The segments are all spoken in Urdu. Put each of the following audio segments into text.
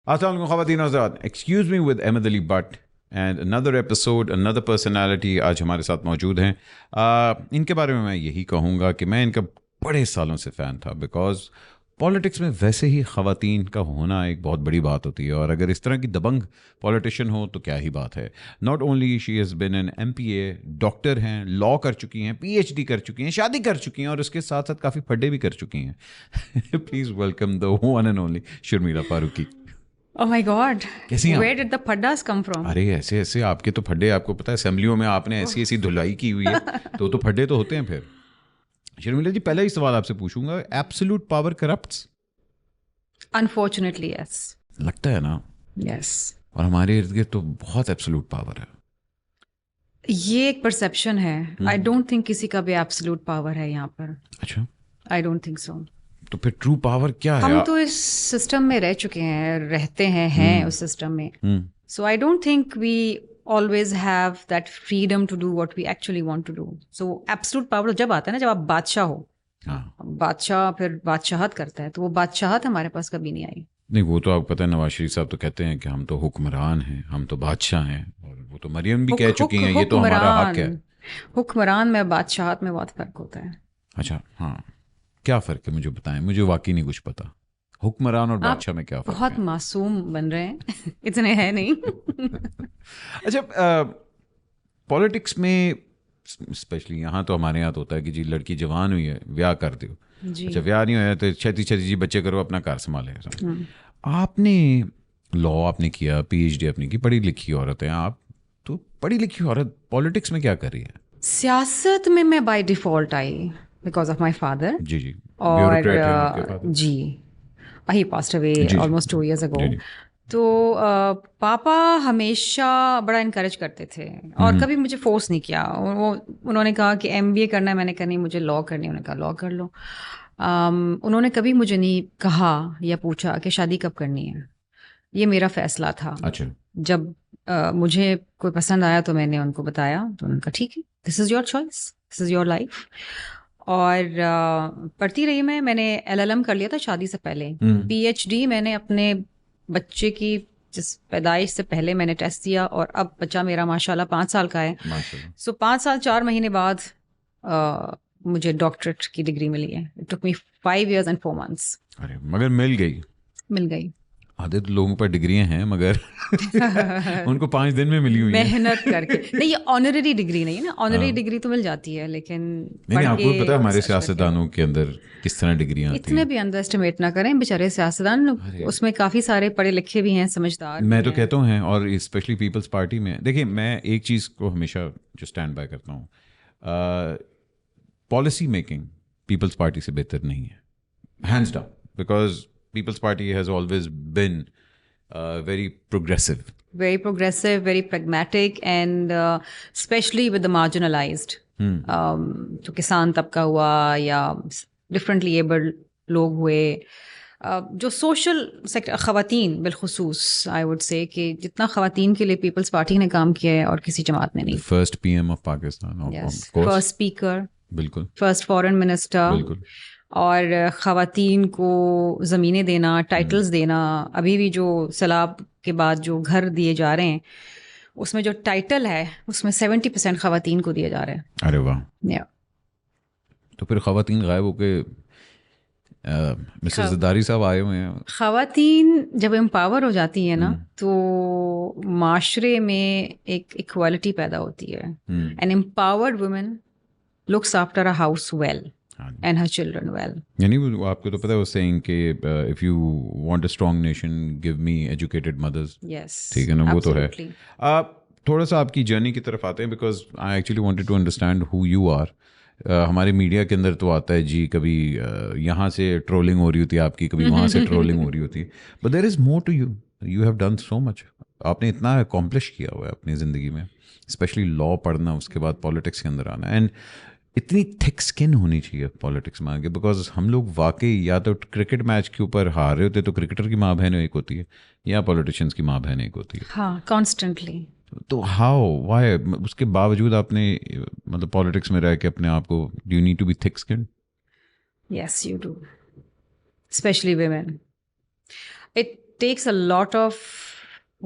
السلام علیکم خواتین و حضرات. Excuse me with Ahmed Ali Butt and another episode another personality آج ہمارے ساتھ موجود ہیں. ان کے بارے میں یہی کہوں گا کہ میں ان کا بڑے سالوں سے فین تھا، بیکاز پالیٹکس میں ویسے ہی خواتین کا ہونا ایک بہت بڑی بات ہوتی ہے، اور اگر اس طرح کی دبنگ پولیٹیشین ہو تو کیا ہی بات ہے. Not only she has been an MPA، doctor ہیں، لاء کر چکی ہیں، PhD کر چکی ہیں، شادی کر چکی ہیں، اور اس کے ساتھ ساتھ کافی پھڈے بھی کر چکی ہیں. Please welcome the one and only Sharmila Farooqui. Oh my God. کیسی ہیں Where did the paddas come from? ارے ایسے ایسے آپ کے تو پھڈے، آپ کو پتا ہے اسمبلیوں میں آپ نے ایسی ایسی دھلائی کی ہوئی ہے تو پھڈے تو ہوتے ہیں. پھر شرمیلا جی پہلا ہی سوال آپ سے پوچھوں گا، absolute power corrupts? Unfortunately, yes. لگتا ہے نا. Yes. اور ہمارے ارد گرد تو بہت ایبسولوٹ پاور ہے. یہ ایک پرسیپشن ہے. I don't think کسی کا بھی absolute power ہے یہاں پر. اچھا، I don't think so. تو پھر ٹرو پاور کیا ہے؟ ہم تو اس سسٹم میں رہ چکے ہیں، رہتے ہیں اس سسٹم میں. So I don't think we always have that freedom to do what we actually want to do. So absolute power جب آتا ہے نا، جب آپ بادشاہ ہو، بادشاہ پھر بادشاہت کرتا ہے، تو وہ بادشاہت ہمارے پاس کبھی نہیں آئی. نہیں، وہ تو آپ کو پتہ ہے نواز شریف صاحب تو کہتے ہیں کہ ہم تو حکمران ہیں، ہم تو بادشاہ ہیں، اور وہ تو مریم بھی کہہ چکی ہیں یہ تو ہمارا حق ہے. حکمران میں بادشاہت میں بہت فرق ہوتا ہے. اچھا ہاں، کیا فرق ہے مجھے بتائیں، مجھے واقعی نہیں کچھ پتا. حکمران اور بادشاہ میں کیا فرق ہے؟ بہت معصوم بن رہے ہیں، اتنے ہیں نہیں. اچھا، پالیٹکس میں اسپیشلی یہاں تو ہمارے یہاں تو ہوتا ہے کہ جی لڑکی جوان ہوئی ہے بیاہ کر دو. اچھا بیاہ نہیں ہوا تو چھتی جی بچے کرو، اپنا کار سنبھالے. آپ نے لاء آپ نے کیا، PhD آپ نے کی، پڑھی لکھی عورت ہیں آپ، تو پڑھی لکھی عورت پالیٹکس میں کیا کر رہی ہے؟ سیاست میں by default I because of my father. جی جی، اور جی ہی passed away almost 2 years ago. تو پاپا ہمیشہ بڑا انکریج کرتے تھے اور کبھی مجھے فورس نہیں کیا. انہوں نے کہا کہ MBA کرنا ہے، میں نے کہا نہیں مجھے لاء کرنی ہے، انہوں نے کہا لاء کر لو. انہوں نے کبھی مجھے نہیں کہا یا پوچھا کہ شادی کب کرنی ہے، یہ میرا فیصلہ تھا. اچھا، جب مجھے کوئی پسند آیا تو میں نے ان کو بتایا، تو انہوں نے کہا ٹھیک ہے، this is your choice, this is your life. اور پڑھتی رہی میں نے LLM کر لیا تھا شادی سے پہلے. PhD میں نے اپنے بچے کی جس پیدائش سے پہلے میں نے ٹیسٹ دیا، اور اب بچہ میرا ماشاءاللہ 5 سال کا ہے. سو 5 سال 4 مہینے بعد مجھے ڈاکٹریٹ کی ڈگری ملی ہے. It took me 5 years and 4 months. ارے مگر مل گئی. آدھے لوگوں پر ڈگریاں ہیں مگر ان کو 5 دن میں ملی ہوئی ہیں محنت کر کے. نہیں، یہ آنرری ڈگری نہیں ہے نا، آنرری ڈگری تو مل جاتی ہے لیکن نہیں. آپ کو پتا ہے ہمارے سیاستدانوں کے اندر کس طرح ڈگریاں آتی ہیں. اتنے بھی انڈر اسٹیمیٹ نہ کریں بیچارے سیاستدان، اس میں کافی سارے پڑھے لکھے بھی ہیں، سمجھدار. میں تو کہتا ہوں ہیں، اور اسپیشلی پیپلز پارٹی میں دیکھیں، میں ایک چیز کو ہمیشہ جو اسٹینڈ بائی کرتا ہوں، پالیسی میکنگ پیپلز پارٹی سے بہتر نہیں ہے، hands down, because Peoples party has always been very progressive, very pragmatic, and especially with the marginalized. تو کسان طبقہ ہوا یا ڈفرینٹلی ایبلڈ لوگ ہوئے، جو سوشل سیکٹر، خواتین بالخصوص، آئی وڈ سے کہ جتنا خواتین کے لیے پیپلز پارٹی نے کام کیا ہے اور کسی جماعت نے نہیں. First PM of Pakistan, first speaker, بالکل، فرسٹ فارن منسٹر، بالکل. اور خواتین کو زمینیں دینا، ٹائٹلز دینا. ابھی بھی جو سیلاب کے بعد جو گھر دیے جا رہے ہیں، اس میں جو ٹائٹل ہے اس میں 70% خواتین کو دیا جا رہا ہے. ارے واہ. تو پھر خواتین غائب ہو کے مسٹر زرداری صاحب آئے ہوئے ہیں. خواتین جب امپاور ہو جاتی ہیں نا تو معاشرے میں ایک ایکوالٹی پیدا ہوتی ہے. An empowered woman looks after a house well and her children well. یعنی آپ کو تو پتہ ہے وہ سیئنگ کہ if you want a strong nation give me educated mothers. Yes, ٹھیک ہے نا، وہ تو ہے. absolutely. تھوڑا سا آپ کی جرنی کی طرف آتے ہیں، because I actually wanted to understand who you are. ہمارے میڈیا کے اندر تو آتا ہے جی کبھی یہاں سے ٹرولنگ ہو رہی ہوتی ہے آپ کی، کبھی وہاں سے ٹرولنگ ہو رہی ہوتی ہے، but there is more to you. You have done so much. آپ نے اتنا اکمپلش کیا ہوا ہے اپنی زندگی میں، اسپیشلی لاء پڑھنا، اس کے بعد پالیٹکس کے اندر آنا. اینڈ اتنی تھک اسکن ہونی چاہیے پالیٹکس میں آگے، بیکاز ہم لوگ واقعی یا تو کرکٹ میچ کے اوپر ہار رہے ہوتے تو کرکٹر کی ماں بہن ایک ہوتی ہے، یا پولیٹیشینس کی ماں بہن ایک ہوتی ہے. ہاں، کانسٹنٹلی. تو ہاؤ وائی اس کے باوجود آپ نے مطلب پالیٹکس میں رہ کے اپنے آپ کو، do you need to be thick skin? Yes you do, especially women. takes a lot of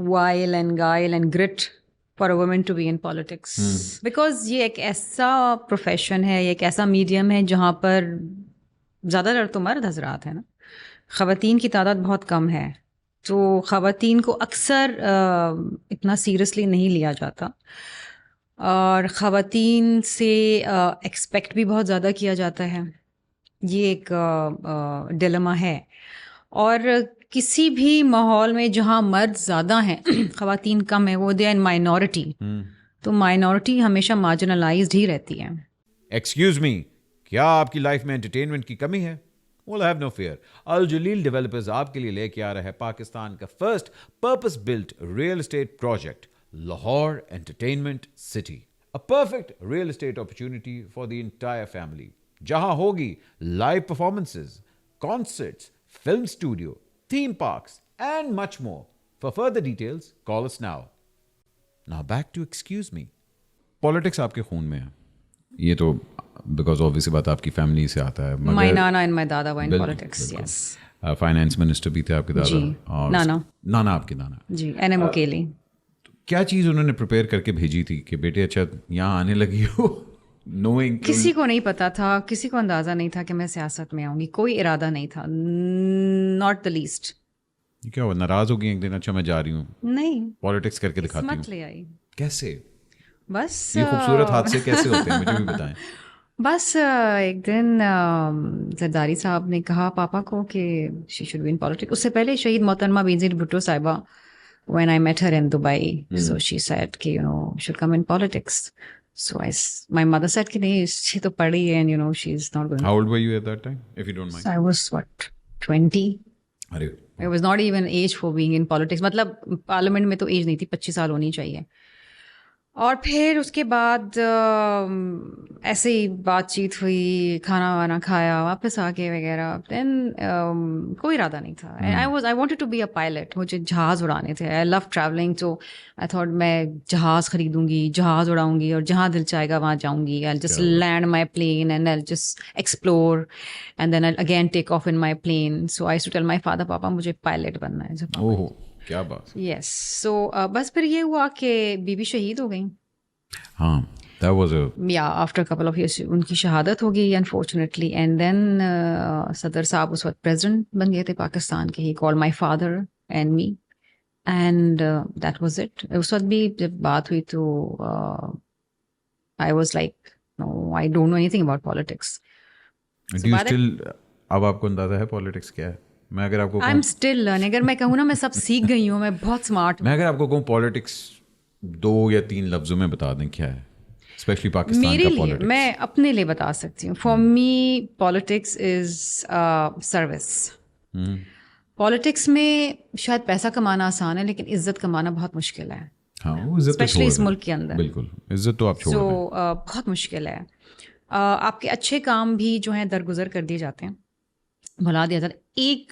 wile and guile and grit for a woman to be in politics. Because یہ ایک ایسا profession ہے, یہ ایک ایسا medium ہے جہاں پر زیادہ تر تو مرد حضرات ہیں نا, خواتین کی تعداد بہت کم ہے, تو خواتین کو اکثر اتنا سیریسلی نہیں لیا جاتا, اور خواتین سے ایکسپیکٹ بھی بہت زیادہ کیا جاتا ہے. یہ ایک ڈیلیما ہے. اور کسی بھی ماحول میں جہاں مرد زیادہ ہیں خواتین کم ہیں, وہ دے ان مائنورٹی, تو مائنورٹی ہمیشہ مارجنلائزڈ ہی رہتی ہے. ایکسکیوز می, کیا آپ کی لائف میں انٹرٹینمنٹ کی کمی ہے؟ Well, I have no fear. الجلیل developers آپ کے لیے لے کے آ رہا ہے پاکستان کا first purpose built real estate project, Lahore Entertainment City. A perfect real estate opportunity for the entire family. جہاں ہوگی live performances, concerts, film studio, theme parks and much more. For further details, call us now. Now back to excuse me. Politics آپ کے خون میں ہے. یہ تو بیکاز obviously بات آپ کی فیملی سے آتا ہے. My nana and my dada were in politics, yes. Finance minister بھی تھے آپ کے دادا, اور نانا آپ کے نانا جی, NM اکیلی. کیا چیز انہوں نے پریپیئر کر کے بھیجی تھی کہ بیٹے اچھا یہاں آنے لگی ہو؟ نوئنگ کسی کو نہیں پتا تھا, کسی کو اندازہ نہیں تھا کہ میں سیاست میں آؤں گی, کوئی ارادہ نہیں تھا, ناٹ دا لیسٹ. کیا ہوا, ناراض ہو گئی ایک دن, اچھا میں جا رہی ہوں نہیں, پالیٹکس کر کے دکھاتی ہوں؟ مت لے آئی. کیسے بس یہ خوبصورت حادثے کیسے ہوتے ہیں مجھے بھی بتائیں. بس ایک دن زرداری صاحب نے کہا پاپا کو کہ she should be in politics. اس سے پہلے شہید محترمہ بینظیر بھٹو صاحبہ, when I met her in Dubai, so she said کہ you know you should come in politics. So my mother said کہ نہیں, she تو پڑھی ہے and you know she's not going. How old were you at that time, if you don't mind? So I was what, 20. Array It was not even age for being in politics. مطلب پارلیمنٹ میں تو ایج نہیں تھی, 25 سال ہونی چاہیے. اور پھر اس کے بعد ایسے ہی بات چیت ہوئی, کھانا وانا کھایا, واپس آ کے وغیرہ. دین کوئی ارادہ نہیں تھا. I wanted to be a pilot. مجھے جہاز اڑانے تھے. I love traveling. So I thought میں جہاز خریدوں گی, جہاز اڑاؤں گی, اور جہاں دل چاہے گا وہاں جاؤں گی. I'll just land my plane and I'll just explore and then I'll again take off in my plane. So I used to tell my father, پاپا مجھے پائلٹ بننا ہے. اوہ کیا بات. یس. سو بس پھر یہ ہوا کہ بیوی شہید ہو گئیں. ہاں that was a after a couple of years ان کی شہادت ہو گئی unfortunately. And then صدر صاحب اس وقت پریزیڈنٹ بن گئے تھے پاکستان کے. He called my father and me and that was it. اس وقت بھی جب بات ہوئی تو I was like no, I don't know anything about politics. Do you still, اب آپ کو اندازہ ہے پالیٹکس کیا ہے؟ میں اگر آپ کو I'm still learning. اگر میں کہوں نا میں سب سیکھ گئی ہوں, میں بہت اسمارٹ ہوں. میں اگر آپ کو کہوں پالیٹکس 2 یا 3 لفظوں میں بتا دیں کیا ہے, اسپیشلی پاکستان کا پالیٹکس. میں اپنے لیے بتا سکتی ہوں. For me politics is service. Politics میں شاید پیسہ کمانا آسان ہے, لیکن عزت کمانا بہت مشکل ہے. اسپیشلی اس ملک کے اندر. بالکل, عزت تو آپ چھوڑ دیں. بہت مشکل ہے. آپ کے اچھے کام بھی جو ہیں درگزر کر دیے جاتے ہیں, بھلا دیا جاتا ہے. ایک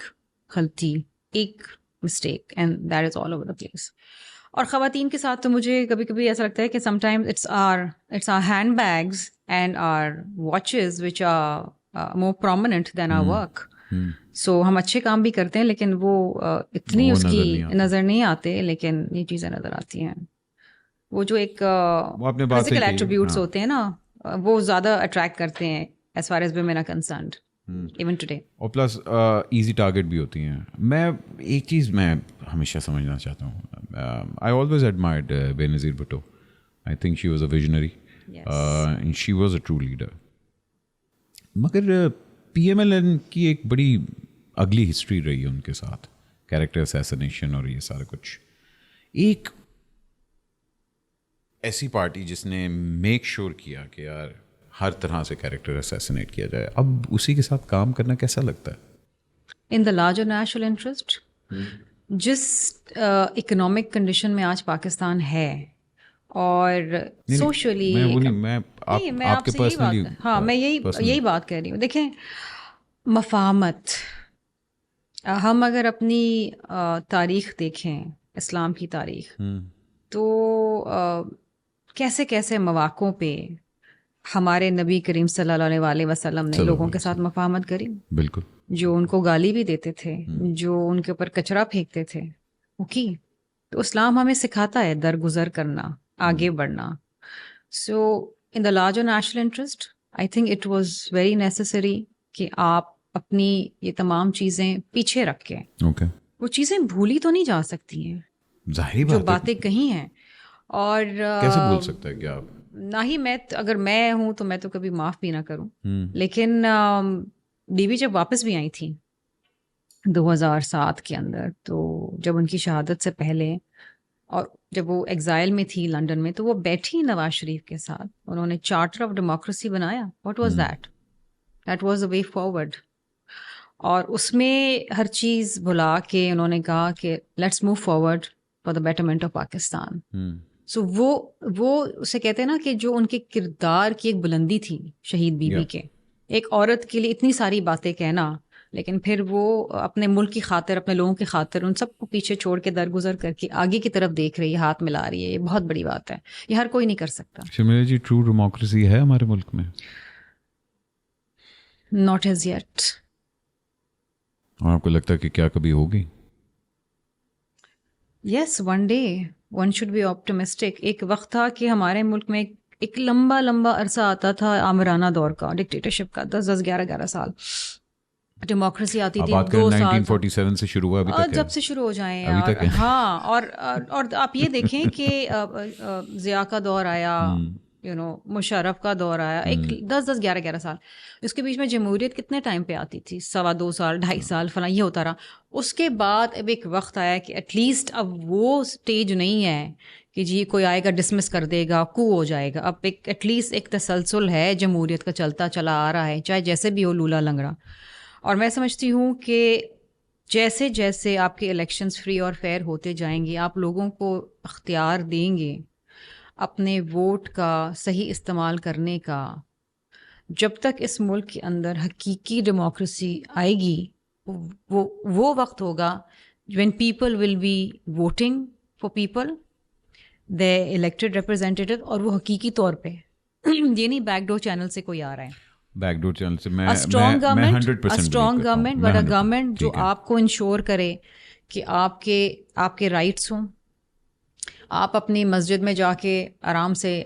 غلطی, ایک mistake and that is all over the place. اور خواتین کے ساتھ تو مجھے کبھی کبھی ایسا لگتا ہے کہ sometimes it's our handbags and our watches which are more prominent than our work. So ہم اچھے کام بھی کرتے ہیں لیکن وہ اتنی اس کی نظر نہیں آتے, لیکن یہ چیزیں نظر آتی ہیں. وہ جو ایک فزیکل ایٹریبیوٹس ہوتے ہیں نا, وہ زیادہ اٹریکٹ کرتے ہیں as far as women are concerned even today. اور پلس ایزی ٹارگیٹ بھی ہوتی ہیں. میں ایک چیز میں ہمیشہ سمجھنا چاہتا ہوں, I always admired Benazir Bhutto. I think she was a visionary. Yes. And she was a true leader. مگر PMLN کی ایک بڑی اگلی ہسٹری رہی ہے ان کے ساتھ, کیریکٹر اسیسنیشن اور یہ سارا کچھ. ایک ایسی پارٹی جس نے میک شور کیا کہ یار ہر طرح سے کیریکٹر اسیسنیٹ کیا جائے, اب اسی کے ساتھ کام کرنا کیسا لگتا ہے؟ ان دا لارجر نیشنل انٹرسٹ. جس اکنامک کنڈیشن میں آج پاکستان ہے اور سوشلی, میں آپ کے پرسنلی, ہاں میں یہی بات کہہ رہی ہوں. دیکھیں مفاہمت, ہم اگر اپنی تاریخ دیکھیں, اسلام کی تاریخ, تو کیسے کیسے مواقعوں پہ ہمارے نبی کریم صلی اللہ علیہ وسلم نے لوگوں کے ساتھ مفاہمت کری. بالکل. جو ان کو گالی بھی دیتے تھے, جو ان کے اوپر کچرا پھینکتے تھے, اوکے. تو اسلام ہمیں سکھاتا ہے درگزر کرنا, آگے بڑھنا. So in the larger national interest I think it was very necessary کہ آپ اپنی یہ تمام چیزیں پیچھے رکھیں. وہ چیزیں بھولی تو نہیں جا سکتی ہیں, ظاہری جو باتیں کہی ہیں. اور کیسے بھول سکتا ہے کیا آپ؟ نہ ہی میں, اگر میں ہوں تو میں تو کبھی معاف بھی نہ کروں. لیکن بیوی جب واپس بھی آئی تھی 2007 کے اندر, تو جب ان کی شہادت سے پہلے اور جب وہ ایگزائل میں تھی لنڈن میں, تو وہ بیٹھی نواز شریف کے ساتھ, انہوں نے چارٹر آف ڈیموکریسی بنایا. What was that? That was a way forward. اور اس میں ہر چیز بھلا کے انہوں نے کہا کہ let's move forward for the betterment of Pakistan. So وہ اسے کہتے ہیں نا کہ جو ان کے کردار کی ایک بلندی تھی شہید بی بی کے, ایک عورت کے لیے اتنی ساری باتیں کہنا, لیکن پھر وہ اپنے ملک کی خاطر, اپنے لوگوں کی خاطر ان سب کو پیچھے چھوڑ کے درگزر کر کے آگے کی طرف دیکھ رہی ہے, ہاتھ ملا رہی ہے. یہ بہت بڑی بات ہے, یہ ہر کوئی نہیں کر سکتا. شمیلا جی, ٹرو ڈیموکریسی ہے ہمارے ملک میں؟ Not as yet. اور آپ کو لگتا ہے کہ کیا کبھی ہوگی؟ Yes, one day one should be optimistic. ایک وقت تھا کہ ہمارے ملک میں ایک لمبا عرصہ آتا تھا آمرانہ دور کا, ڈکٹیٹرشپ کا, 10 11 سال ڈیموکریسی آتی تھی. 2 سال 1947 سے شروع ہوا, ابھی تک جب سے شروع ہو جائیں. ہاں, اور آپ یہ دیکھیں کہ ضیاء کا دور آیا, مشرف کا دور آیا, ایک 10 11 سال. اس کے بیچ میں جمہوریت کتنے ٹائم پہ آتی تھی؟ 2.25 سال 2.5 سال فلاں, یہ ہوتا رہا. اس کے بعد اب ایک وقت آیا کہ ایٹ لیسٹ اب وہ اسٹیج نہیں ہے کہ جی کوئی آئے گا ڈسمس کر دے گا, کو ہو جائے گا. اب ایٹ لیسٹ ایک تسلسل ہے جمہوریت کا, چلتا چلا آ رہا ہے, چاہے جیسے بھی ہو, لولا لنگڑا. اور میں سمجھتی ہوں کہ جیسے جیسے آپ کے الیکشنز فری اور فیئر ہوتے جائیں گے, آپ لوگوں کو اختیار دیں گے اپنے ووٹ کا صحیح استعمال کرنے کا, جب تک اس ملک کے اندر حقیقی ڈیموکریسی آئے گی, وہ وقت ہوگا when people will be voting for people, the elected representative, اور وہ حقیقی طور پہ یہ نہیں بیک ڈور چینل سے کوئی آ رہا ہے. بیک ڈور چینل سے میں strong 100% government, but a government جو آپ کو انشور کرے کہ آپ کے رائٹس ہوں. آپ اپنی مسجد میں جا کے آرام سے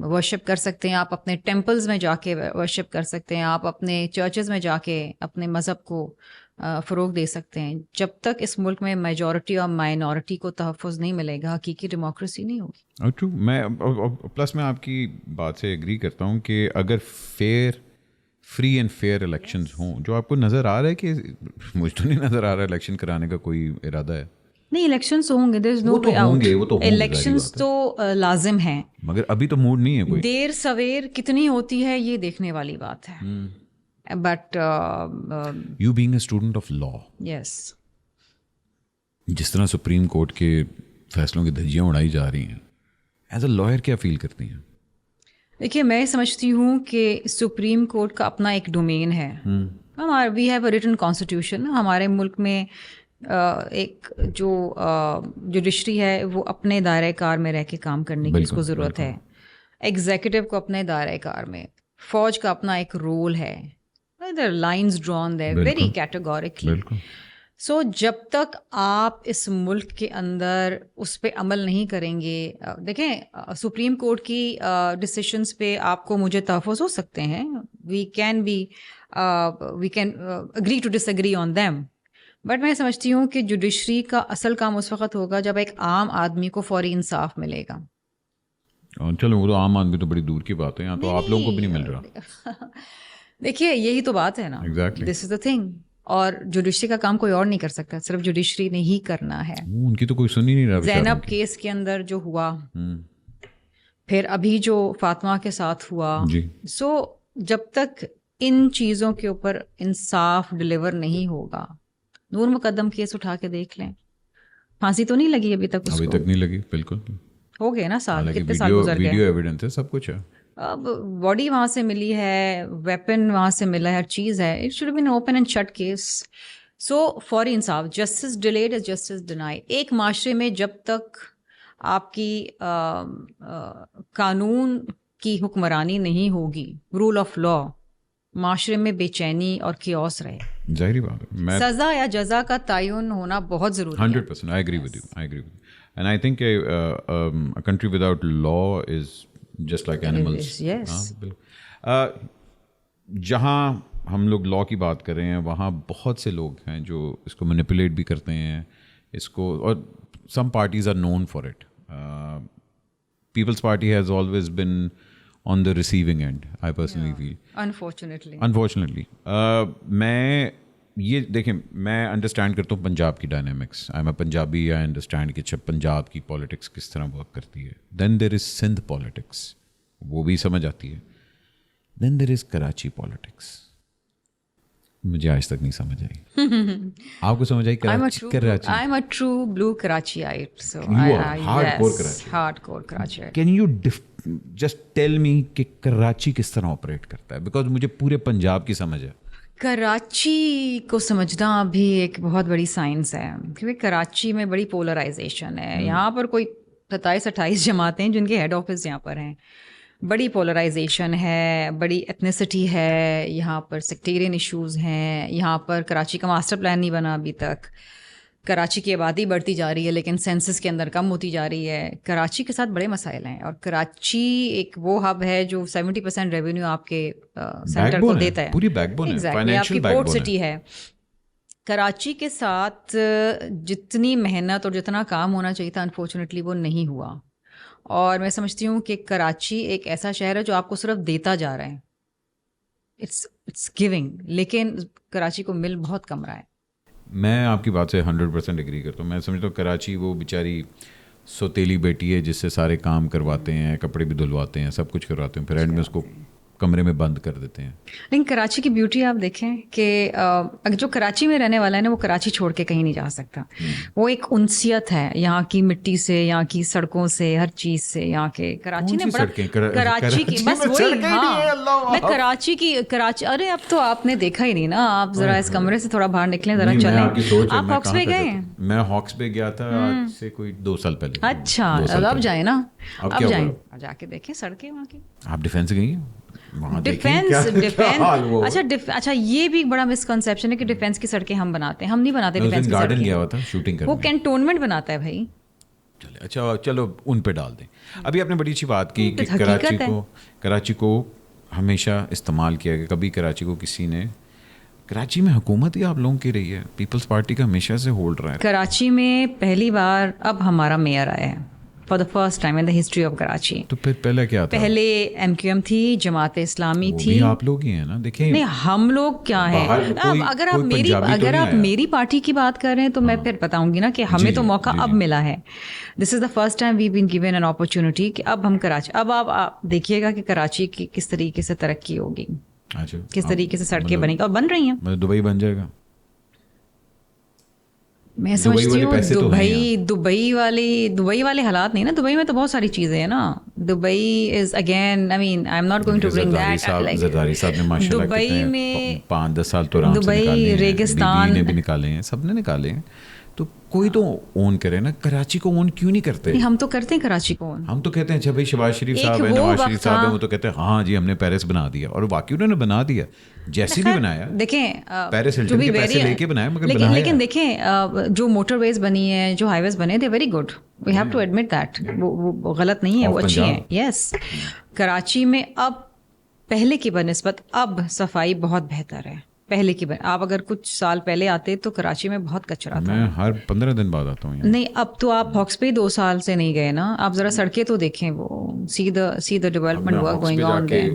ورشپ کر سکتے ہیں, آپ اپنے ٹیمپلز میں جا کے ورشپ کر سکتے ہیں, آپ اپنے چرچز میں جا کے اپنے مذہب کو فروغ دے سکتے ہیں. جب تک اس ملک میں میجورٹی اور مائنورٹی کو تحفظ نہیں ملے گا, حقیقی ڈیموکریسی نہیں ہوگی. ٹرو. میں پلس میں آپ کی بات سے ایگری کرتا ہوں کہ اگر فری اینڈ فیئر الیکشنز ہوں, جو آپ کو نظر آ رہا ہے کہ مجھے تو نہیں نظر آ رہا الیکشن کرانے کا کوئی ارادہ ہے. نہیں, الیکشنز ہوں گے, دیر از نو وے آؤٹ. الیکشنز تو لازم ہیں, مگر ابھی تو موڈ نہیں ہے کوئی. دیر سویر کتنی ہوتی ہے یہ دیکھنے والی بات ہے. But you being a student of law, yes, جس طرح سپریم کورٹ کے فیصلوں کی دھجیاں اڑائی جا رہی ہیں, ایز اے لائر کیا فیل کرتی ہیں؟ دیکھیے, میں سمجھتی ہوں کہ سپریم کورٹ کا اپنا ایک ڈومین ہے. We have a written constitution. ہمارے ملک میں ایک جو جوڈیشری ہے وہ اپنے دائرۂ کار میں رہ کے کام کرنے کی اس کو ضرورت ہے. ایگزیکٹو کو اپنے دائرۂ کار میں, فوج کا اپنا ایک رول ہے. there are lines drawn there very categorically. سو جب تک آپ اس ملک کے اندر اس پہ عمل نہیں کریں گے, دیکھیں سپریم کورٹ کی ڈسیشنز پہ آپ کو مجھے تحفظ ہو سکتے ہیں, we can agree to disagree on them, but میں سمجھتی ہوں کہ جوڈیشری کا اصل کام اس وقت ہوگا جب ایک عام آدمی کو فوری انصاف ملے گا. چلو وہ تو عام آدمی تو بڑی دور کی بات ہے, یہاں تو آپ لوگوں کو بھی نہیں مل رہا. دیکھیے یہی تو بات ہے نا, دس از دا تھنگ. اور جوڈیشری کا کام کوئی اور نہیں کر سکتا, صرف جوڈیشری نے ہی کرنا ہے. ان کی تو کوئی سن ہی نہیں رہا. زینب کیس کے اندر جو ہوا, پھر ابھی جو فاطمہ کے ساتھ ہوا, سو جب تک ان چیزوں کے اوپر انصاف ڈلیور نہیں ہوگا, نور مقدم کیس اٹھا کے دیکھ لیں, پھانسی تو نہیں لگی ابھی تک, اس کو ابھی تک نہیں لگی. بالکل ہو گئے نا سال, کتنے سال گزر گئے. ویڈیو ایویڈنس ہے, سب کچھ ہے. اب باڈی وہاں سے ملی ہے, ویپن وہاں سے ملا ہے, ہر چیز ہے. It should be an open and shut case. So فوری انصاف, justice delayed is justice denied. ایک معاشرے میں جب تک آپ کی قانون کی حکمرانی نہیں ہوگی, رول آف لا, معاشرے میں بے چینی اور کیوس رہے. ظاہری بات ہے. میں سزا یا جزا کا تعین ہونا بہت ضروری ہے. 100% I agree with you. And I think a country without law is just like animals. Yes. جہاں ہم لوگ لا کی بات کر رہے ہیں وہاں بہت سے لوگ ہیں جو اس کو مینیپولیٹ بھی کرتے ہیں اس کو, اور some parties are known for it. Peoples party has always been on the receiving end, I personally feel. Unfortunately میں یہ دیکھیں, میں انڈرسٹینڈ کرتا ہوں پنجاب کی dynamics. I am a Punjabi, I understand کہ پنجاب کی پالیٹکس کس طرح ورک کرتی ہے. دین دیر از سندھ پالیٹکس, وہ بھی سمجھ آتی ہے. دین دیر از کراچی پالیٹکس, مجھے آج تک نہیں سمجھ آئی. آپ کو سمجھ آئی Karachi? I am a true blue Karachiite, so hard core Karachiite. Can you just tell me کہ کراچی کس طرح آپریٹ کرتا ہے؟ بیکاز مجھے پورے پنجاب کی سمجھ ہے. کراچی کو سمجھنا بھی ایک بہت بڑی سائنس ہے, کیونکہ کراچی میں بڑی پولرائزیشن ہے. یہاں پر کوئی 27-28 جماعتیں ہیں جن کے ہیڈ آفس یہاں پر ہیں. بڑی پولرائزیشن ہے, بڑی ایتھنیسٹی ہے یہاں پر, سیکٹیرین ایشوز ہیں یہاں پر. کراچی کا ماسٹر پلان نہیں بنا ابھی تک. کراچی کی آبادی بڑھتی جا رہی ہے لیکن سینسس کے اندر کم ہوتی جا رہی ہے. کراچی کے ساتھ بڑے مسائل ہیں, اور کراچی ایک وہ ہب ہے جو 70% ریونیو آپ کے سینٹر کو دیتا ہے. پوری بیک بون ہے, آپ کی پورٹ سٹی ہے. کراچی کے ساتھ جتنی محنت اور جتنا کام ہونا چاہیے تھا انفارچونیٹلی وہ نہیں ہوا. اور میں سمجھتی ہوں کہ کراچی ایک ایسا شہر ہے جو آپ کو صرف دیتا جا رہا ہے, اٹس گیونگ, لیکن کراچی کو مل بہت کم رہا ہے. میں آپ کی بات سے 100% ایگری کرتا ہوں. میں سمجھتا ہوں کراچی وہ بیچاری سوتیلی بیٹی ہے جس سے سارے کام کرواتے ہیں, کپڑے بھی دھلواتے ہیں, سب کچھ کرواتے ہیں, پھر اینڈ میں اس کو کمرے میں بند کر دیتے ہیں. لیکن کراچی کی بیوٹی آپ دیکھیں کہ جو کراچی میں رہنے والا ہے نا وہ کراچی چھوڑ کے کہیں نہیں جا سکتا. وہ ایک انسیت ہے یہاں کی مٹی سے, یہاں کی سڑکوں سے, ہر چیز سے. یہاں کے کراچی نے بڑا کراچی کی بس وہی, ہاں میں کراچی کی ارے اب تو آپ نے دیکھا ہی نہیں نا. آپ ذرا اس کمرے سے تھوڑا باہر نکلیں, ذرا چلیں. آپ ہاکس بے گئے ہیں؟ میں ہاکس بے گیا تھا آج سے کوئی 2 سال پہلے. اچھا, اب جائیں نا, اب جائیں, جا کے دیکھیں سڑکیں وہاں کی. آپ ڈیفینس گئی ہیں؟ اچھا یہ بھی بڑا مسکنسیپشن ہے کہ ڈیفینس کی سڑکیں ہم بناتے ہیں. ہم نہیں بناتے ڈیفینس کی گارڈن گیا ہوا تھا شوٹنگ کرنے, وہ کینٹونمنٹ بناتا ہے بھائی. اچھا چلو ان پہ ڈال دیں. ابھی آپ نے بڑی اچھی بات کی کہ کراچی کو ہمیشہ استعمال کیا گیا. کبھی کراچی کو کسی نے, کراچی میں حکومت ہی آپ لوگوں کی رہی ہے, پیپلز پارٹی کا ہمیشہ سے ہولڈ رہا ہے. کراچی میں پہلی بار اب ہمارا میئر آیا ہے for the first time in the history of Karachi. تو پھر پہلے کیا تھا؟ پہلے MQM تھی, جماعت اسلامی تھی. آپ لوگ ہی ہیں نا. دیکھیں نہیں ہم لوگ کیا ہیں, اگر آپ میری پارٹی کی بات کر رہے ہیں تو میں پھر بتاؤں گی نا کہ ہمیں تو موقع اب ملا ہے. This is the first time we been given an opportunity کہ اب ہم کراچی, اب آپ دیکھیے گا کہ کراچی کی کس طریقے سے ترقی ہوگی, کس طریقے سے سڑکیں بنیں گی, اور بن رہی ہیں. دبئی بن جائے گا. میں سمجھتی ہوں دبئی والے حالات نہیں نا. دبئی میں تو بہت ساری چیزیں ہیں نا. Dubai is again, I mean I am not going to bring that. Zardari صاحب نے ماشاءاللہ دبئی میں 5-10 سال تو آرام سے دبئی ریگستان نے بھی نکالے ہیں, سب نے نکالے ہیں. تو کوئی تو اون کرے نا. کراچی کو اون کیوں نہیں کرتے؟ ہم تو کرتے ہیں کراچی کو اون. ہم تو کہتے ہیں اچھا بھائی شہباز شریف صاحب ہیں, نواز شریف صاحب ہیں, وہ تو کہتے ہیں ہاں جی ہم نے پیرس بنا دیا, اور واقعی انہوں نے بنا دیا. جیسی بھی بنایا, دیکھیں پیرس ہلٹن کے پیسے لے کے بنایا, مگر بنایا. لیکن دیکھیں جو موٹر ویز بنی ہے, جو ہائی ویز بنے, they very good, we have to admit that. وہ غلط نہیں ہے, وہ اچھی ہیں. یس, کراچی میں اب پہلے کی بنسبت اب صفائی بہت بہتر ہے. پہلے کی آپ اگر کچھ سال پہلے آتے تو کراچی میں بہت کچرا تھا. میں ہر 15 دن بعد آتا ہوں. نہیں اب تو آپ ہاکس پہ 2 سال سے نہیں گئے نا. آپ ذرا سڑکیں تو دیکھیں, وہ see the development work going on there.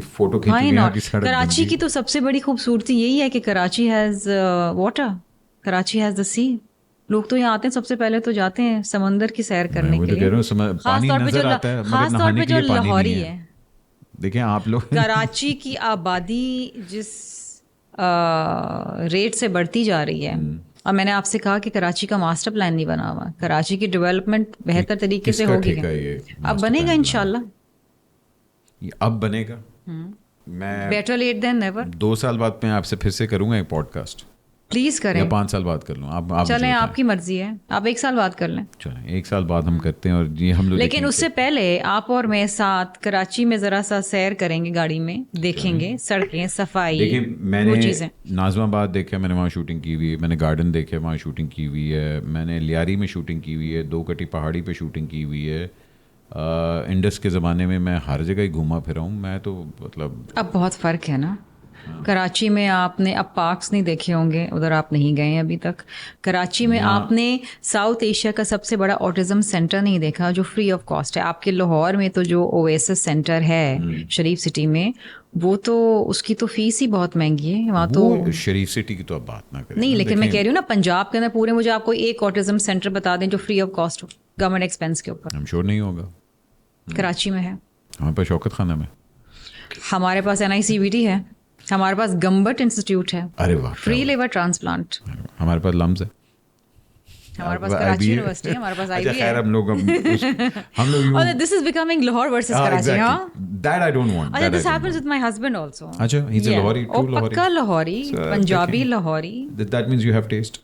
Karachi کی تو سب سے بڑی خوبصورتی یہی ہے کہ Karachi has water, Karachi has the sea. لوگ تو یہاں آتے ہیں سب سے پہلے تو جاتے ہیں سمندر کی سیر کرنے کے لیے, خاص طور پہ جو لاہوری ہے. دیکھیں آپ لوگ, کراچی کی آبادی جس ریٹ سے بڑھتی جا رہی ہے, اور میں نے آپ سے کہا کہ کراچی کا ماسٹر پلان نہیں بنا ہوا. کراچی کی ڈیولپمنٹ بہتر طریقے سے ہوگی, اب بنے گا انشاءاللہ. اب بنے گا. میں بیٹر لیٹ دین نیور. 2 سال بعد میں آپ سے پھر سے کروں گا ایک پوڈ کاسٹ. پلیز کریں. یا 5 سال بعد کر لوں؟ آپ چلیں آپ کی مرضی ہے, آپ 1 سال بعد کر لیں. چلیں 1 سال بعد ہم کرتے ہیں. اور یہ ہم لوگ لیکن اس سے پہلے آپ اور میں ساتھ کراچی میں ذرا سا سیر کریں گے گاڑی میں, دیکھیں گے سڑکیں, صفائی. دیکھیں میں وہ نے چیزیں ناظم آباد دیکھا, میں نے وہاں شوٹنگ کی ہوئی ہے. میں نے گارڈن دیکھے, وہاں شوٹنگ کی ہوئی ہے. میں نے لیاری میں شوٹنگ کی ہوئی ہے. 2 کٹی پہاڑی پہ شوٹنگ کی ہوئی ہے. انڈس کے زمانے میں میں ہر جگہ ہی گھوما پھرا ہوں. میں تو مطلب اب بہت فرق ہے نا. کراچی میں آپ نے اب پارکس نہیں دیکھے ہوں گے, ادھر آپ نہیں گئے ہیں ابھی تک. کراچی میں آپ نے ساؤتھ ایشیا کا سب سے بڑا آٹزم سینٹر نہیں دیکھا جو فری آف کاسٹ ہے. آپ کے لاہور میں تو جو اویسس سینٹر ہے شریف سٹی میں, وہ تو اس کی تو فیس ہی بہت مہنگی ہے وہاں. تو شریف سٹی کی تو اب بات نہ کریں. نہیں, لیکن میں کہہ رہی ہوں نا, پنجاب کے اندر پورے مجھے آپ کو ایک آٹزم سینٹر بتا دیں جو free of cost who government expense کے اوپر. ہم شور نہیں ہوگا. کراچی میں ہے. ہمارے پاس شوکت خانہ میں, ہمارے پاس NICVT ہے, ہمارے پاس گمبٹ انسٹیٹیوٹ ہے, ارے واہ, فری لیور ٹرانسپلانٹ. ہمارے پاس لمز ہے, ہمارے پاس کراچی یونیورسٹی ہے, ہمارے پاس IB ہے. خیر ہم لوگ اور this is becoming Lahore versus Karachi. ہاں, that I don't want. and this happens with my husband also. اچھا, he's a Lahori, true Lahori. پکا لاہوری, پنجابی لاہوری. That means you have taste.